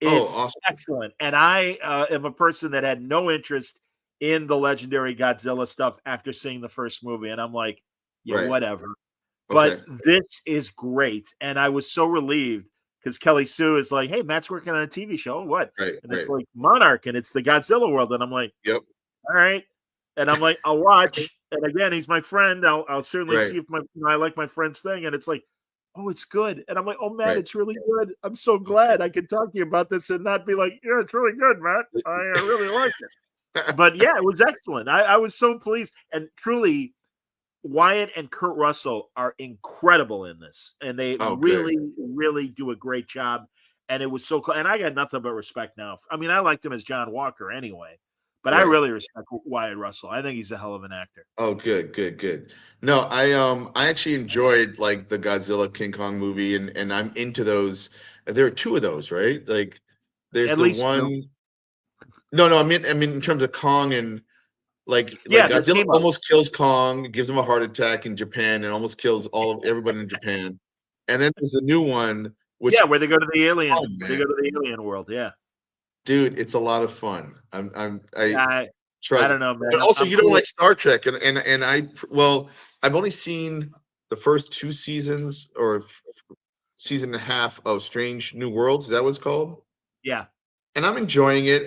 Oh, It's awesome. excellent, and I am a person that had no interest in the legendary Godzilla stuff after seeing the first movie, and I'm like, yeah, Right. whatever. Okay. But this is great, and I was so relieved because Kelly Sue is like, "Hey, Matt's working on a TV show. What?" Right. And it's Right. like Monarch, and it's the Godzilla world, and I'm like, Yep. "All right." And I'm like, "I'll watch." And again, he's my friend. I'll certainly Right. see if I like my friend's thing. And it's like, "Oh, it's good." And I'm like, "Oh, Matt, Right. it's really good. I'm so Okay. glad I can talk to you about this and not be like, yeah, it's really good, Matt. I really like it." But yeah, it was excellent. I was so pleased, and truly, Wyatt and Kurt Russell are incredible in this, and they Oh, good. really, really do a great job. And it was so cool. And I got nothing but respect now. I mean, I liked him as John Walker anyway, but I Right. really respect Wyatt Russell. I think he's a hell of an actor. Oh, good, good, good. No, I actually enjoyed like the Godzilla King Kong movie, and I'm into those. There are two of those, right? Like there's At the least two. one. No, I mean in terms of Kong, and like Yeah, the Godzilla team up. almost kills Kong, gives him a heart attack in Japan, and almost kills everybody in Japan. And then there's a new one, which Yeah, where they go to the alien. fun, They go man. to the alien world. Yeah. Dude, it's a lot of fun. I I trust, don't know, man. but also I'm you don't cool. like Star Trek, well, I've only seen the first two seasons or season and a half of Strange New Worlds. Is that what it's called? Yeah. And I'm enjoying it.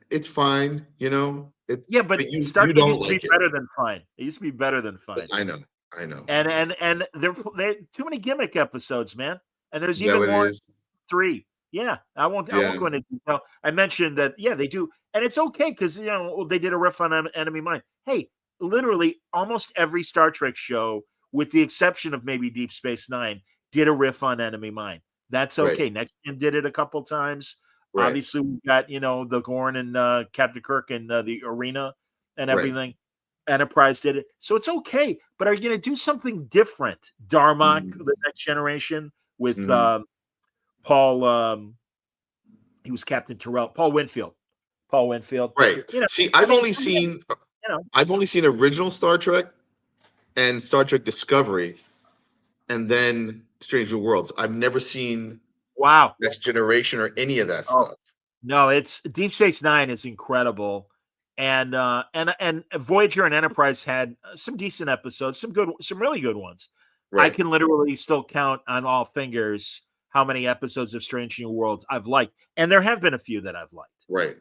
It's fine, Yeah, but but Star you Trek don't used to be like it. better than fine. It used to be better than fine. I know, I know. And they're too many gimmick episodes, man. And there's Is that even what it more is? 3. Yeah, I Yeah, won't go into detail. I mentioned that, yeah, they do, and it's okay because they did a riff on Enemy Mine. Hey, literally almost every Star Trek show, with the exception of maybe Deep Space Nine, did a riff on Enemy Mine. That's right, okay. Next Gen did it a couple times. right, Obviously, we got the Gorn and Captain Kirk and the arena and right, everything. Enterprise did it. So it's okay. But are you going to do something different? Darmok, The Next Generation, with Paul, he was Captain Terrell, Paul Winfield. Right. You know, See, I I've mean, only seen you know, original Star Trek and Star Trek Discovery, and then Strange New Worlds. I've never seen wow. Next Generation or any of that Oh, stuff. no, it's Deep Space Nine is incredible. And Voyager and Enterprise had some decent episodes, some really good ones. I Right. can literally still count on all fingers how many episodes of Strange New Worlds I've liked, and there have been a few that I've liked. Right.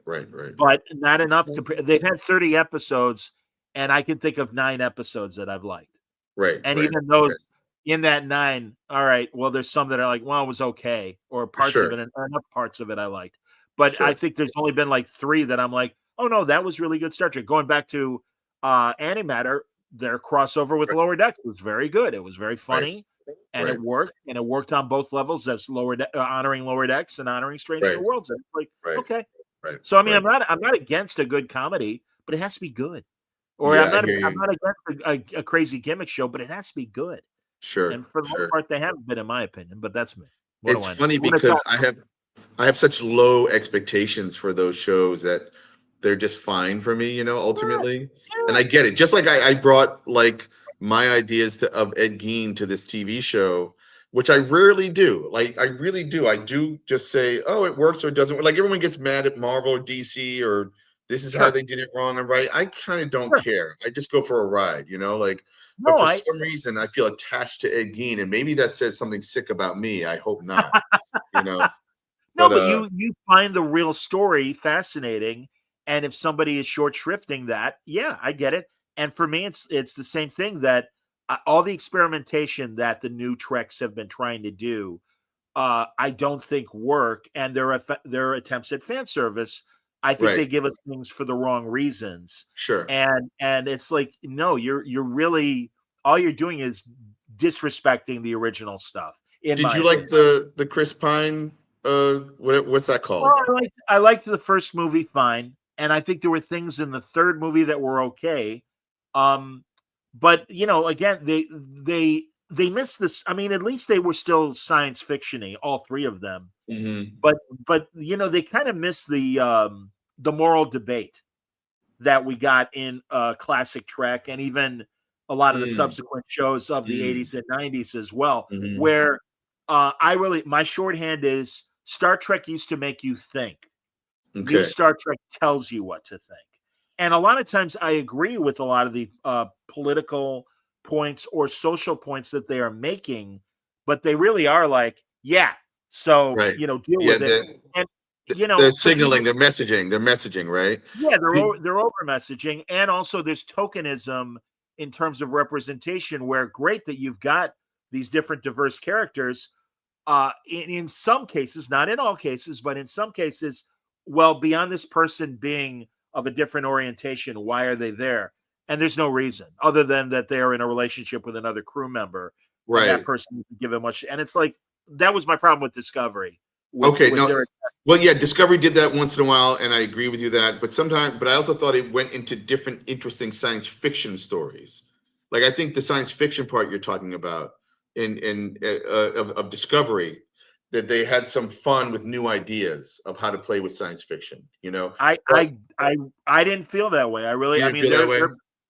But not enough. They've had 30 episodes, and I can think of 9 episodes that I've liked. Right. And right, even those right. in that 9, all right, well, there's some that are like, well, it was okay, or parts of it, and enough parts of it I liked. But I think there's only been like 3 that I'm like, oh no, that was really good Star Trek. Going back to Antimatter, their crossover with Lower Decks was very good. It was very funny, and it worked. And it worked on both levels, as honoring Lower Decks and honoring Strange New Worlds. And it's like, okay. Right. So I mean, I'm not against a good comedy, but it has to be good. Or Yeah, I'm not I hear you. against a crazy gimmick show, but it has to be good. Sure. And for the most part, they haven't been, in my opinion. But that's me. It's funny because I have such low expectations for those shows that they're just fine for me, ultimately. And I get it. Just like I brought like my ideas of Ed Gein to this TV show, which I rarely do. Like I really do. I do just say, oh, it works or it doesn't work. Like everyone gets mad at Marvel or DC or this is how they did it wrong and right. I kind of don't care. I just go for a ride, But for some reason, I feel attached to Ed Gein, and maybe that says something sick about me. I hope not. No, but you find the real story fascinating, and if somebody is short shrifting that, yeah, I get it. And for me, it's the same thing that all the experimentation that the new Treks have been trying to do, I don't think work, and their attempts at fan service, I think they give us things for the wrong reasons. Sure. And it's like, no, you're really, all you're doing is disrespecting the original stuff. Did you like the Chris Pine? What's that called? Well, I liked the first movie fine, and I think there were things in the third movie that were okay. But again, they missed this. I mean, at least they were still science fiction-y, all 3 of them. Mm-hmm. But they kind of missed the moral debate that we got in classic Trek, and even a lot of the subsequent shows of the 80s and 90s as well, where my shorthand is Star Trek used to make you think. Okay. New Star Trek tells you what to think. And a lot of times I agree with a lot of the political points or social points that they are making, but they really are like, so, deal with it. And, they're signaling, they're messaging, right? Yeah, they're over messaging. And also there's tokenism in terms of representation, where great that you've got these different diverse characters. In some cases, not in all cases, but in some cases, well, beyond this person being of a different orientation, why are they there? And there's no reason other than that they are in a relationship with another crew member. Right. That person doesn't give them much. And it's like, that was my problem with Discovery. Well, yeah, Discovery did that once in a while, and I agree with you that. But I also thought it went into different interesting science fiction stories. Like I think the science fiction part you're talking about of Discovery, that they had some fun with new ideas of how to play with science fiction. I didn't feel that way. I really, feel that way?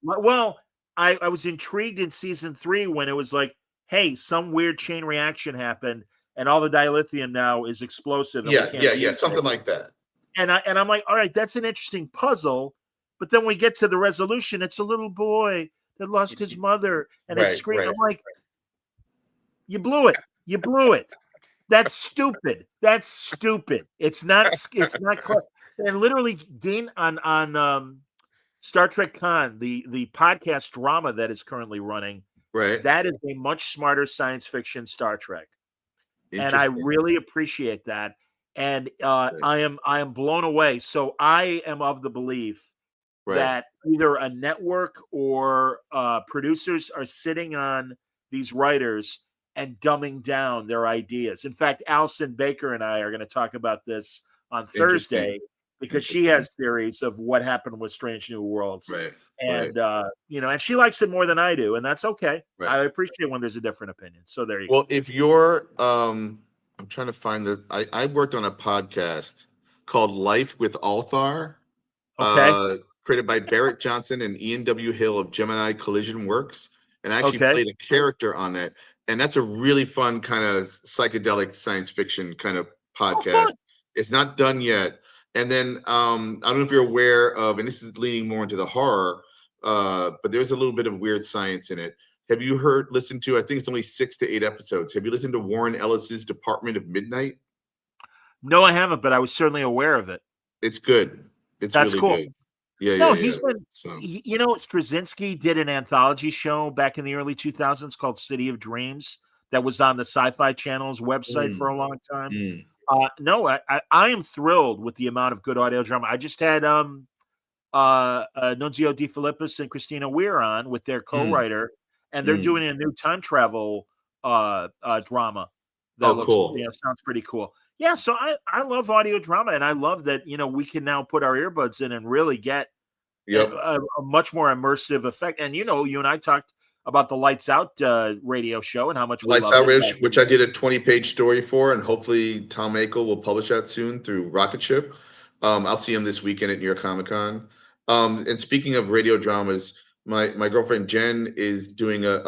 Well, I was intrigued in season 3 when it was like, hey, some weird chain reaction happened, and all the dilithium now is explosive. And something like that. And I'm like, all right, that's an interesting puzzle. But then we get to the resolution. It's a little boy that lost his mother, and it's screaming. I'm like, you blew it. You blew it. That's stupid. That's stupid. It's not clear. And literally, Dean, on Star Trek Con, the podcast drama that is currently running, that is a much smarter science fiction Star Trek. And I really appreciate that. And I am blown away. So I am of the belief that either a network or producers are sitting on these writers and dumbing down their ideas. In fact, Alison Baker and I are going to talk about this on Thursday, because she has theories of what happened with Strange New Worlds. Right. And and she likes it more than I do, and that's okay. Right. I appreciate when there's a different opinion. So there you go. Well, if you're I'm trying to find I worked on a podcast called Life with Althar. Okay. Created by Barrett Johnson and Ian W. Hill of Gemini Collision Works, and I actually Okay. played a character on that. And that's a really fun kind of psychedelic science fiction kind of podcast. It's not done yet. And then I don't know if you're aware of, and this is leaning more into the horror, but there's a little bit of weird science in it. Have you listened to, I think it's only 6 to 8 episodes. Have you listened to Warren Ellis's Department of Midnight? No, I haven't, but I was certainly aware of it. It's good. It's That's really cool. good. Yeah, No, yeah. he's been, So Straczynski did an anthology show back in the early 2000s called City of Dreams that was on the Sci-Fi Channel's website for a long time. No, I am thrilled with the amount of good audio drama. I just had Nunzio De Filippis and Christina Weir on with their co-writer, and they're doing a new time travel drama that looks cool. Sounds pretty cool. Yeah, so I love audio drama, and I love that we can now put our earbuds in and really get a much more immersive effect. And you and I talked about the Lights Out radio show and how much we Lights love Out Radio, which I did a 20-page story for, and hopefully Tom Akel will publish that soon through Rocket Ship. I'll see him this weekend at New York Comic Con. And speaking of radio dramas, my girlfriend Jen is doing a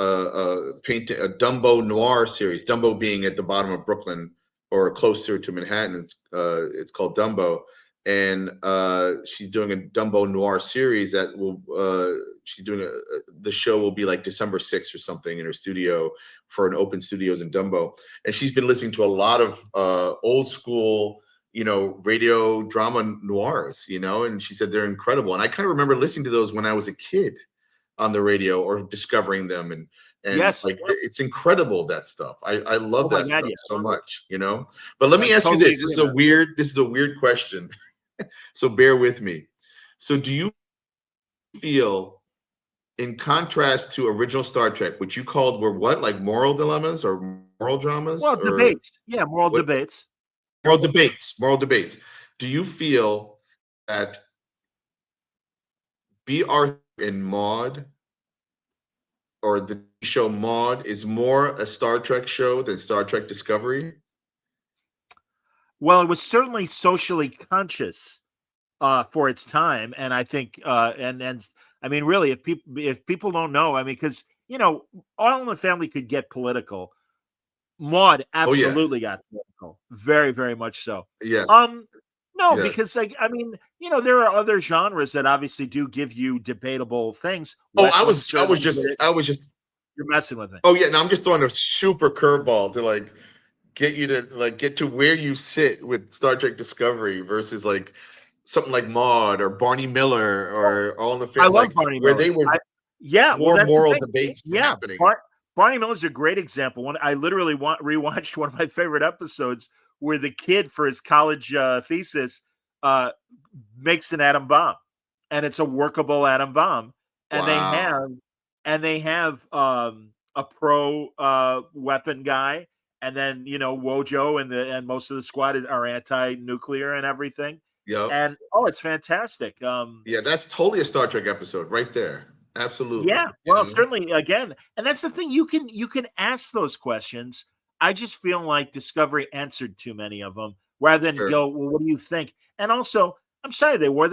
Dumbo noir series. Dumbo being at the bottom of Brooklyn or closer to Manhattan. It's called Dumbo, and she's doing a Dumbo noir series that will. She's doing the show will be like December 6th or something in her studio for an open studios in Dumbo, and she's been listening to a lot of old school, radio drama noirs, and she said they're incredible. And I kind of remember listening to those when I was a kid on the radio or discovering them, and yes, it's incredible, that stuff. I love that stuff so much, But let me ask you this. This is a weird question. So bear with me. So do you feel, in contrast to original Star Trek, which you called were what, like moral dilemmas or moral dramas? Well, debates. Yeah, moral debates. Moral debates. Do you feel that B. Arthur and Maude, or the show Maude, is more a Star Trek show than Star Trek Discovery? Well, it was certainly socially conscious for its time, and I think, and I mean, really, if people don't know, I mean, because All in the Family could get political. Maude absolutely got political, very, very much so. Yes. No, because I mean, there are other genres that obviously do give you debatable things. Oh, I was just. You're messing with me. Oh yeah, no, I'm just throwing a super curveball to get you to get to where you sit with Star Trek Discovery versus something like Maude or Barney Miller or All in the Family. I love Barney Miller. Where they were more moral debates happening. Barney Miller's a great example. I literally rewatched one of my favorite episodes where the kid, for his college thesis, makes an atom bomb, and it's a workable atom bomb. And they have a pro weapon guy, and then Wojo and most of the squad are anti-nuclear and everything. Yeah. And it's fantastic. Yeah, that's totally a Star Trek episode right there. Absolutely. Yeah. Well, certainly, again, and that's the thing. You can ask those questions. I just feel like Discovery answered too many of them rather than go, well, what do you think? And also, I'm sorry, they wear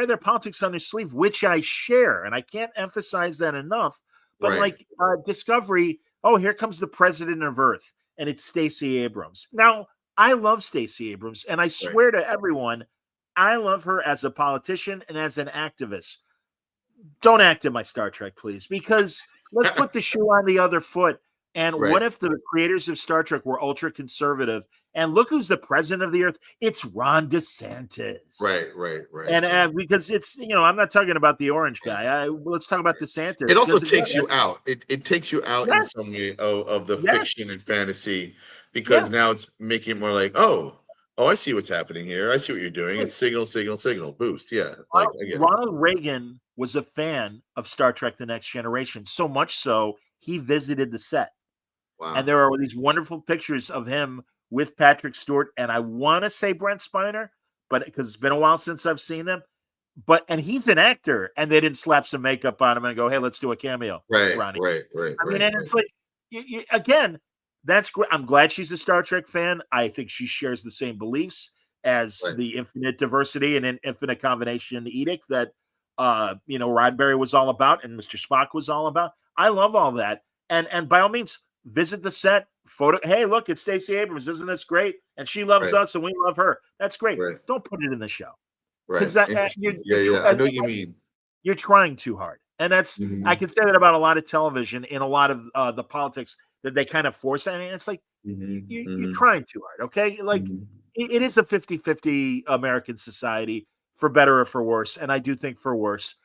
their politics on their sleeve, which I share, and I can't emphasize that enough. But Discovery, here comes the president of Earth, and it's Stacey Abrams. Now, I love Stacey Abrams, and I swear to everyone, I love her as a politician and as an activist. Don't act in my Star Trek, please, because let's put the shoe on the other foot. And what if the creators of Star Trek were ultra conservative? And look who's the president of the Earth. It's Ron DeSantis. Right. And because it's, I'm not talking about the orange guy. Let's talk about DeSantis. It also takes you out. It takes you out in some way of the fiction and fantasy, because now it's making it more like, oh, I see what's happening here. I see what you're doing. It's signal, boost. Yeah. Ronald Reagan was a fan of Star Trek The Next Generation, so much so he visited the set. Wow. And there are these wonderful pictures of him with Patrick Stewart, and I want to say Brent Spiner, but because it's been a while since I've seen them. And he's an actor, and they didn't slap some makeup on him and go, "Hey, let's do a cameo." Right, Ronnie. right. I mean, and it's like, again, that's great. I'm glad she's a Star Trek fan. I think she shares the same beliefs as Right. the infinite diversity and an infinite combination edict that Roddenberry was all about and Mr. Spock was all about. I love all that. And by all means, visit the set, photo. Hey, look, it's Stacey Abrams. Isn't this great? And she loves us and we love her. That's great. Right. Don't put it in the show. Right. Because I know what you mean. You're trying too hard. And that's, I can say that about a lot of television in a lot of the politics that they kind of force. And it's like, you're trying too hard. Okay. Like it is a 50-50 American society, for better or for worse. And I do think for worse.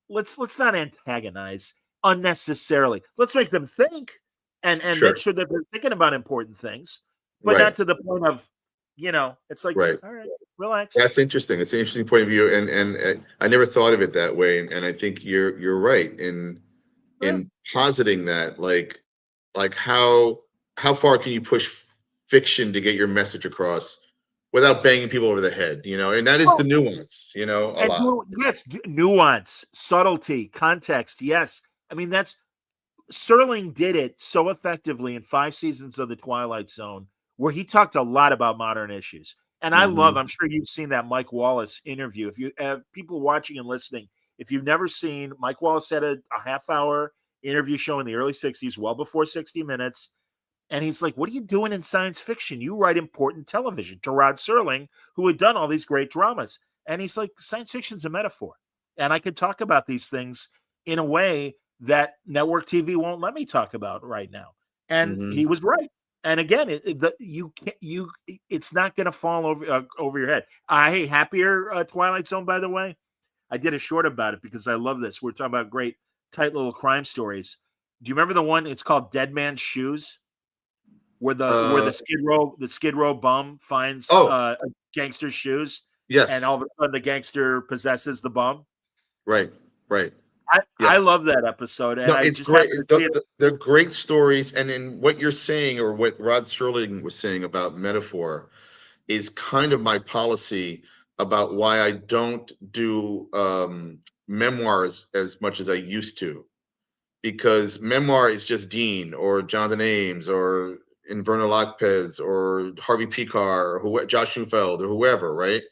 Let's not antagonize unnecessarily. Let's make them think and make sure that they're thinking about important things, but not to the point of, it's like, all right, relax. That's interesting. It's an interesting point of view, and I never thought of it that way. And I think you're right in positing that, like how far can you push fiction to get your message across without banging people over the head, and that is the nuance, a lot. Yes, nuance, subtlety, context. Yes. I mean, Serling did it so effectively in 5 seasons of The Twilight Zone, where he talked a lot about modern issues. And I'm sure you've seen that Mike Wallace interview. If you have people watching and listening, if you've never seen, Mike Wallace had a half-hour interview show in the early 60s, well before 60 Minutes. And he's like, what are you doing in science fiction? You write important television, to Rod Serling, who had done all these great dramas. And he's like, science fiction's a metaphor. And I could talk about these things in a way that network TV won't let me talk about right now. And he was right. And again, it's not going to fall over your head. Hey, happier Twilight Zone, by the way. I did a short about it because I love this. We're talking about great, tight little crime stories. Do you remember the one? It's called Dead Man's Shoes, where the Skid Row bum finds a gangster's shoes. Yes. And all of a sudden, the gangster possesses the bum. Right. I love that episode. And it's great. They're great stories. And in what you're saying, or what Rod Serling was saying about metaphor, is kind of my policy about why I don't do memoirs as much as I used to. Because memoir is just Dean or Jonathan Ames or Inverno Lopez or Harvey Pekar or Josh Neufeld or whoever, right?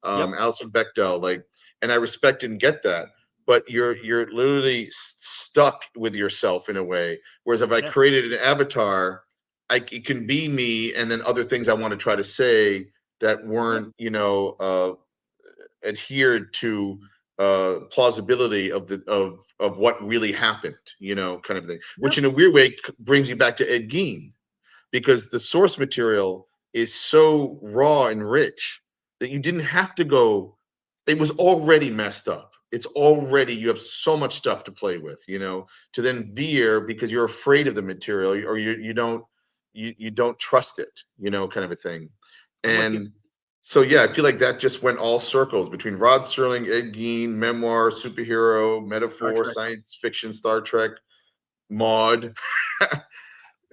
Alison Bechdel, and I respect and get that. But you're literally stuck with yourself in a way. Whereas if I created an avatar, it can be me, and then other things I want to try to say that weren't, adhered to plausibility of what really happened, kind of thing. Which in a weird way brings you back to Ed Gein, because the source material is so raw and rich that you didn't have to go. It was already messed up. It's already, you have so much stuff to play with, to then veer because you're afraid of the material, or you don't trust it, kind of a thing. And so, I feel like that just went all circles between Rod Serling, Ed Gein, memoir, superhero, metaphor, science fiction, Star Trek, Maud.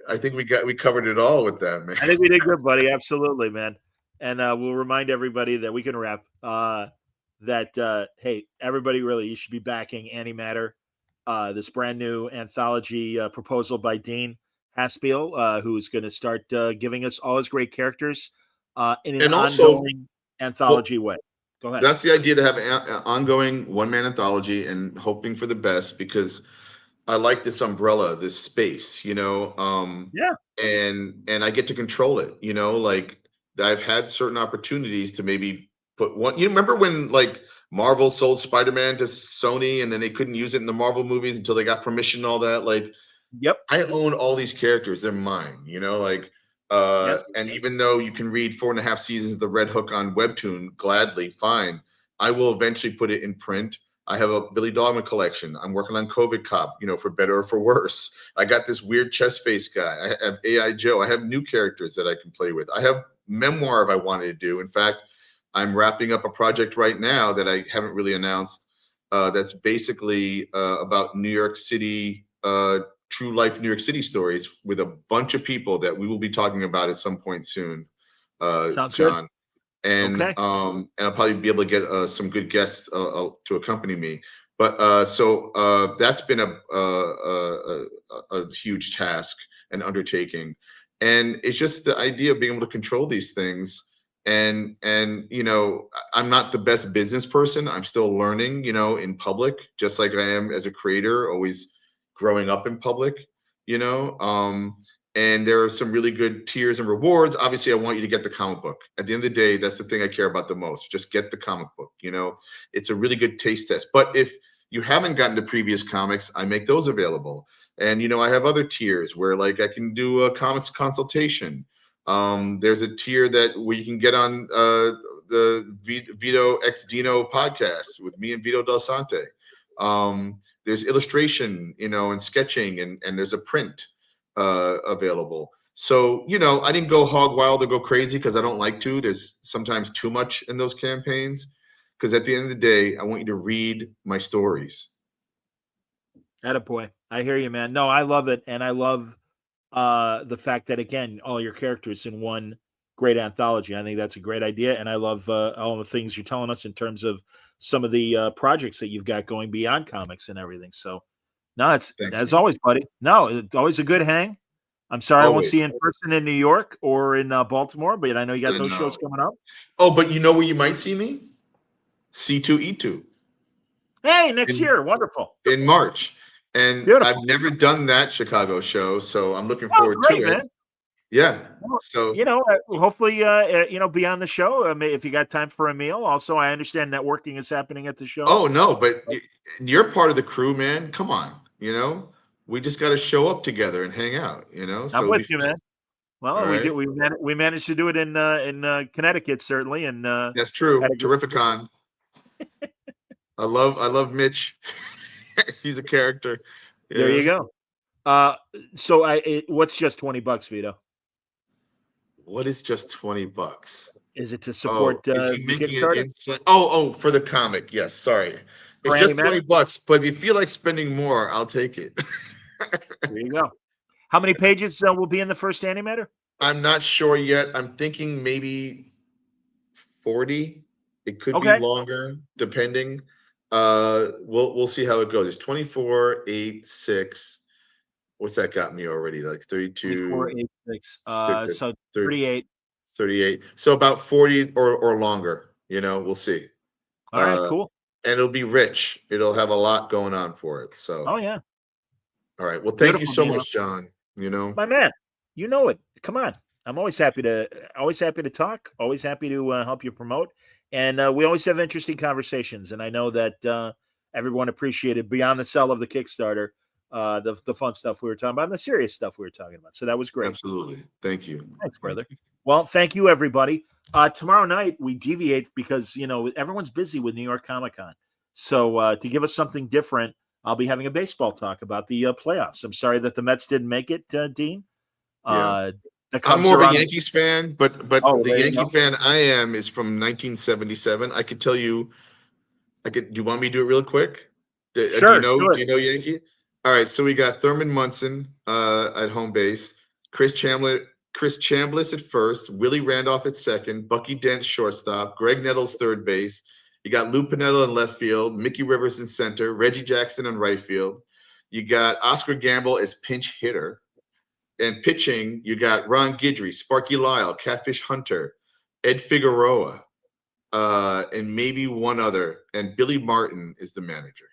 I think we covered it all with that, man. I think we did good, buddy. Absolutely, man. And we'll remind everybody that we can wrap. Hey, everybody, really, you should be backing Antimatter, this brand new anthology proposal by Dean Haspiel, who's going to start giving us all his great characters in an ongoing anthology way. Go ahead. That's the idea, to have an ongoing one-man anthology, and hoping for the best, because I like this umbrella, this space, and I get to control it, I've had certain opportunities to maybe put one. You remember when Marvel sold Spider-Man to Sony, and then they couldn't use it in the Marvel movies until they got permission and all that? I own all these characters. They're mine, and even though you can read 4.5 seasons of The Red Hook on Webtoon, gladly, fine. I will eventually put it in print. I have a Billy Dogma collection. I'm working on COVID Cop, for better or for worse. I got this weird chest face guy. I have AI Joe. I have new characters that I can play with. I have memoir if I wanted to do. In fact, I'm wrapping up a project right now that I haven't really announced. That's basically about New York City, true life New York City stories, with a bunch of people that we will be talking about at some point soon. Sounds John. good. and Okay. and I'll probably be able to get some good guests to accompany me. But that's been a huge task and undertaking, and it's just the idea of being able to control these things. And I'm not the best business person. I'm still learning, in public, just like I am as a creator, always growing up in public, you know. And there are some really good tiers and rewards. Obviously, I want you to get the comic book. At the end of the day, that's the thing I care about the most. Just get the comic book. It's a really good taste test. But if you haven't gotten the previous comics, I make those available. And I have other tiers where, like, I can do a comics consultation. There's a tier where you can get on the Vito X Dino podcast with me and Vito Del Sante. There's illustration, and sketching, and there's a print available. So, I didn't go hog wild or go crazy because I don't like to. There's sometimes too much in those campaigns, because at the end of the day, I want you to read my stories. Attaboy. I hear you, man. No, I love it. And I love the fact that, again, all your characters in one great anthology. I think that's a great idea. And I love all the things you're telling us in terms of some of the projects that you've got going beyond comics and everything. So, no, it's as always, buddy. No, it's always a good hang. I'm sorry I won't see you in person in New York or in Baltimore, but I know you got those shows coming up. Oh, but you know where you might see me? C2E2. Hey, next year. Wonderful. In March. And beautiful. I've never done that Chicago show, so I'm looking forward to it. Man. Yeah. Well, so hopefully, be on the show if you got time for a meal. Also, I understand networking is happening at the show. Oh no, but you're part of the crew, man. Come on, we just got to show up together and hang out. So I'm with you, man. Well, right. We managed to do it in Connecticut, certainly, and that's true. Terrificon. I love Mitch. He's a character. There you go. So what's just $20, Vito? What is just $20? Is it to support? Is he making it inside? Oh, for the comic. Yes. Sorry. It's just $20, but if you feel like spending more, I'll take it. There you go. How many pages will be in the first Antimatter? I'm not sure yet. I'm thinking maybe 40. It could be longer, depending. We'll see how it goes. It's 24, 8, 6. What's that got me already? Like 32. 24, 8, 6. So 38. 38. So about 40 or longer. We'll see. All right, cool. And it'll be rich. It'll have a lot going on for it. So. Oh yeah. All right. Well, thank you so much, John. My man. You know it. Come on. I'm always happy to talk. Always happy to help you promote. And we always have interesting conversations. And I know that everyone appreciated beyond the sell of the Kickstarter, the fun stuff we were talking about and the serious stuff we were talking about. So that was great. Absolutely. Thank you. Thanks, brother. Well, thank you, everybody. Tomorrow night we deviate because, everyone's busy with New York Comic Con. So to give us something different, I'll be having a baseball talk about the playoffs. I'm sorry that the Mets didn't make it, Dean. Yeah. I'm more of a Yankees fan, but the Yankee fan I am is from 1977. I could tell you. Do you want me to do it real quick? Sure. Do you know Yankee? All right. So we got Thurman Munson at home base, Chris Chambliss at first, Willie Randolph at second, Bucky Dent shortstop, Greg Nettles third base. You got Lou Piniella in left field, Mickey Rivers in center, Reggie Jackson in right field. You got Oscar Gamble as pinch hitter. And pitching, you got Ron Guidry, Sparky Lyle, Catfish Hunter, Ed Figueroa, and maybe one other. And Billy Martin is the manager.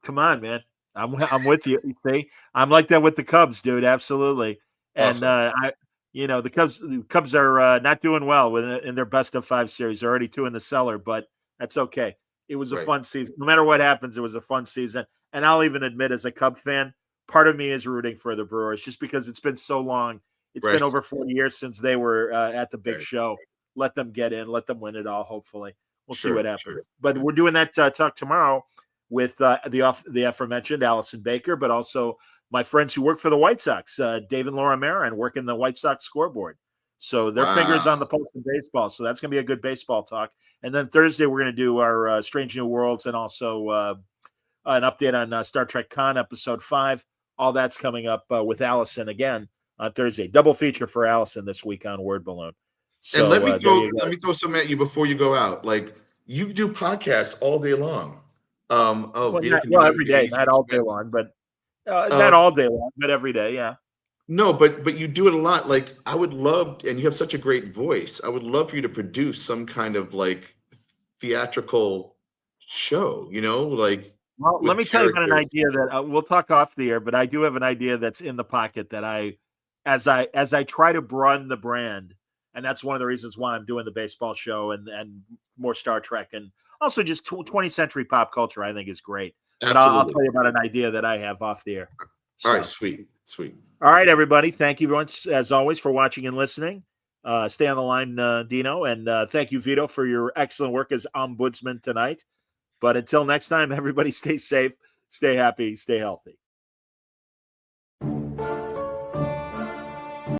Come on, man. I'm with you. You see, I'm like that with the Cubs, dude. Absolutely. Awesome. And the Cubs are not doing well in their best of 5 series. They're already 2 in the cellar, but that's okay. It was a fun season. No matter what happens, it was a fun season. And I'll even admit, as a Cub fan, part of me is rooting for the Brewers just because it's been so long. It's been over 40 years since they were at the big show. Let them get in. Let them win it all, hopefully. We'll see what happens. Sure. But we're doing that talk tomorrow with the aforementioned Allison Baker, but also my friends who work for the White Sox, Dave and Laura Marin, working the White Sox scoreboard. So their fingers on the pulse of baseball. So that's going to be a good baseball talk. And then Thursday, we're going to do our Strange New Worlds and also an update on Star Trek Con Episode 5. All that's coming up with Allison again on Thursday. Double feature for Allison this week on Word Balloon. So let me there throw you go. some at you before you go out. Like you do podcasts all day long. Well, Vito, can you well, give every me day, any not all day sense? long, but not all day long, but every day. Yeah. No, but you do it a lot. Like I would love, and you have such a great voice. I would love for you to produce some kind of like theatrical show. Like Well, let with me tell you about an characters. idea that we'll talk off the air, but I do have an idea that's in the pocket that as I try to broaden the brand, and that's one of the reasons why I'm doing the baseball show and more Star Trek and also just 20th century pop culture. I think is great. But I'll Absolutely. tell you about an idea that I have off the air. All right, So, sweet, sweet. all right, everybody. Thank you once, as always, for watching and listening. Stay on the line, Dino, and thank you, Vito, for your excellent work as ombudsman tonight. But until next time, everybody stay safe, stay happy, stay healthy.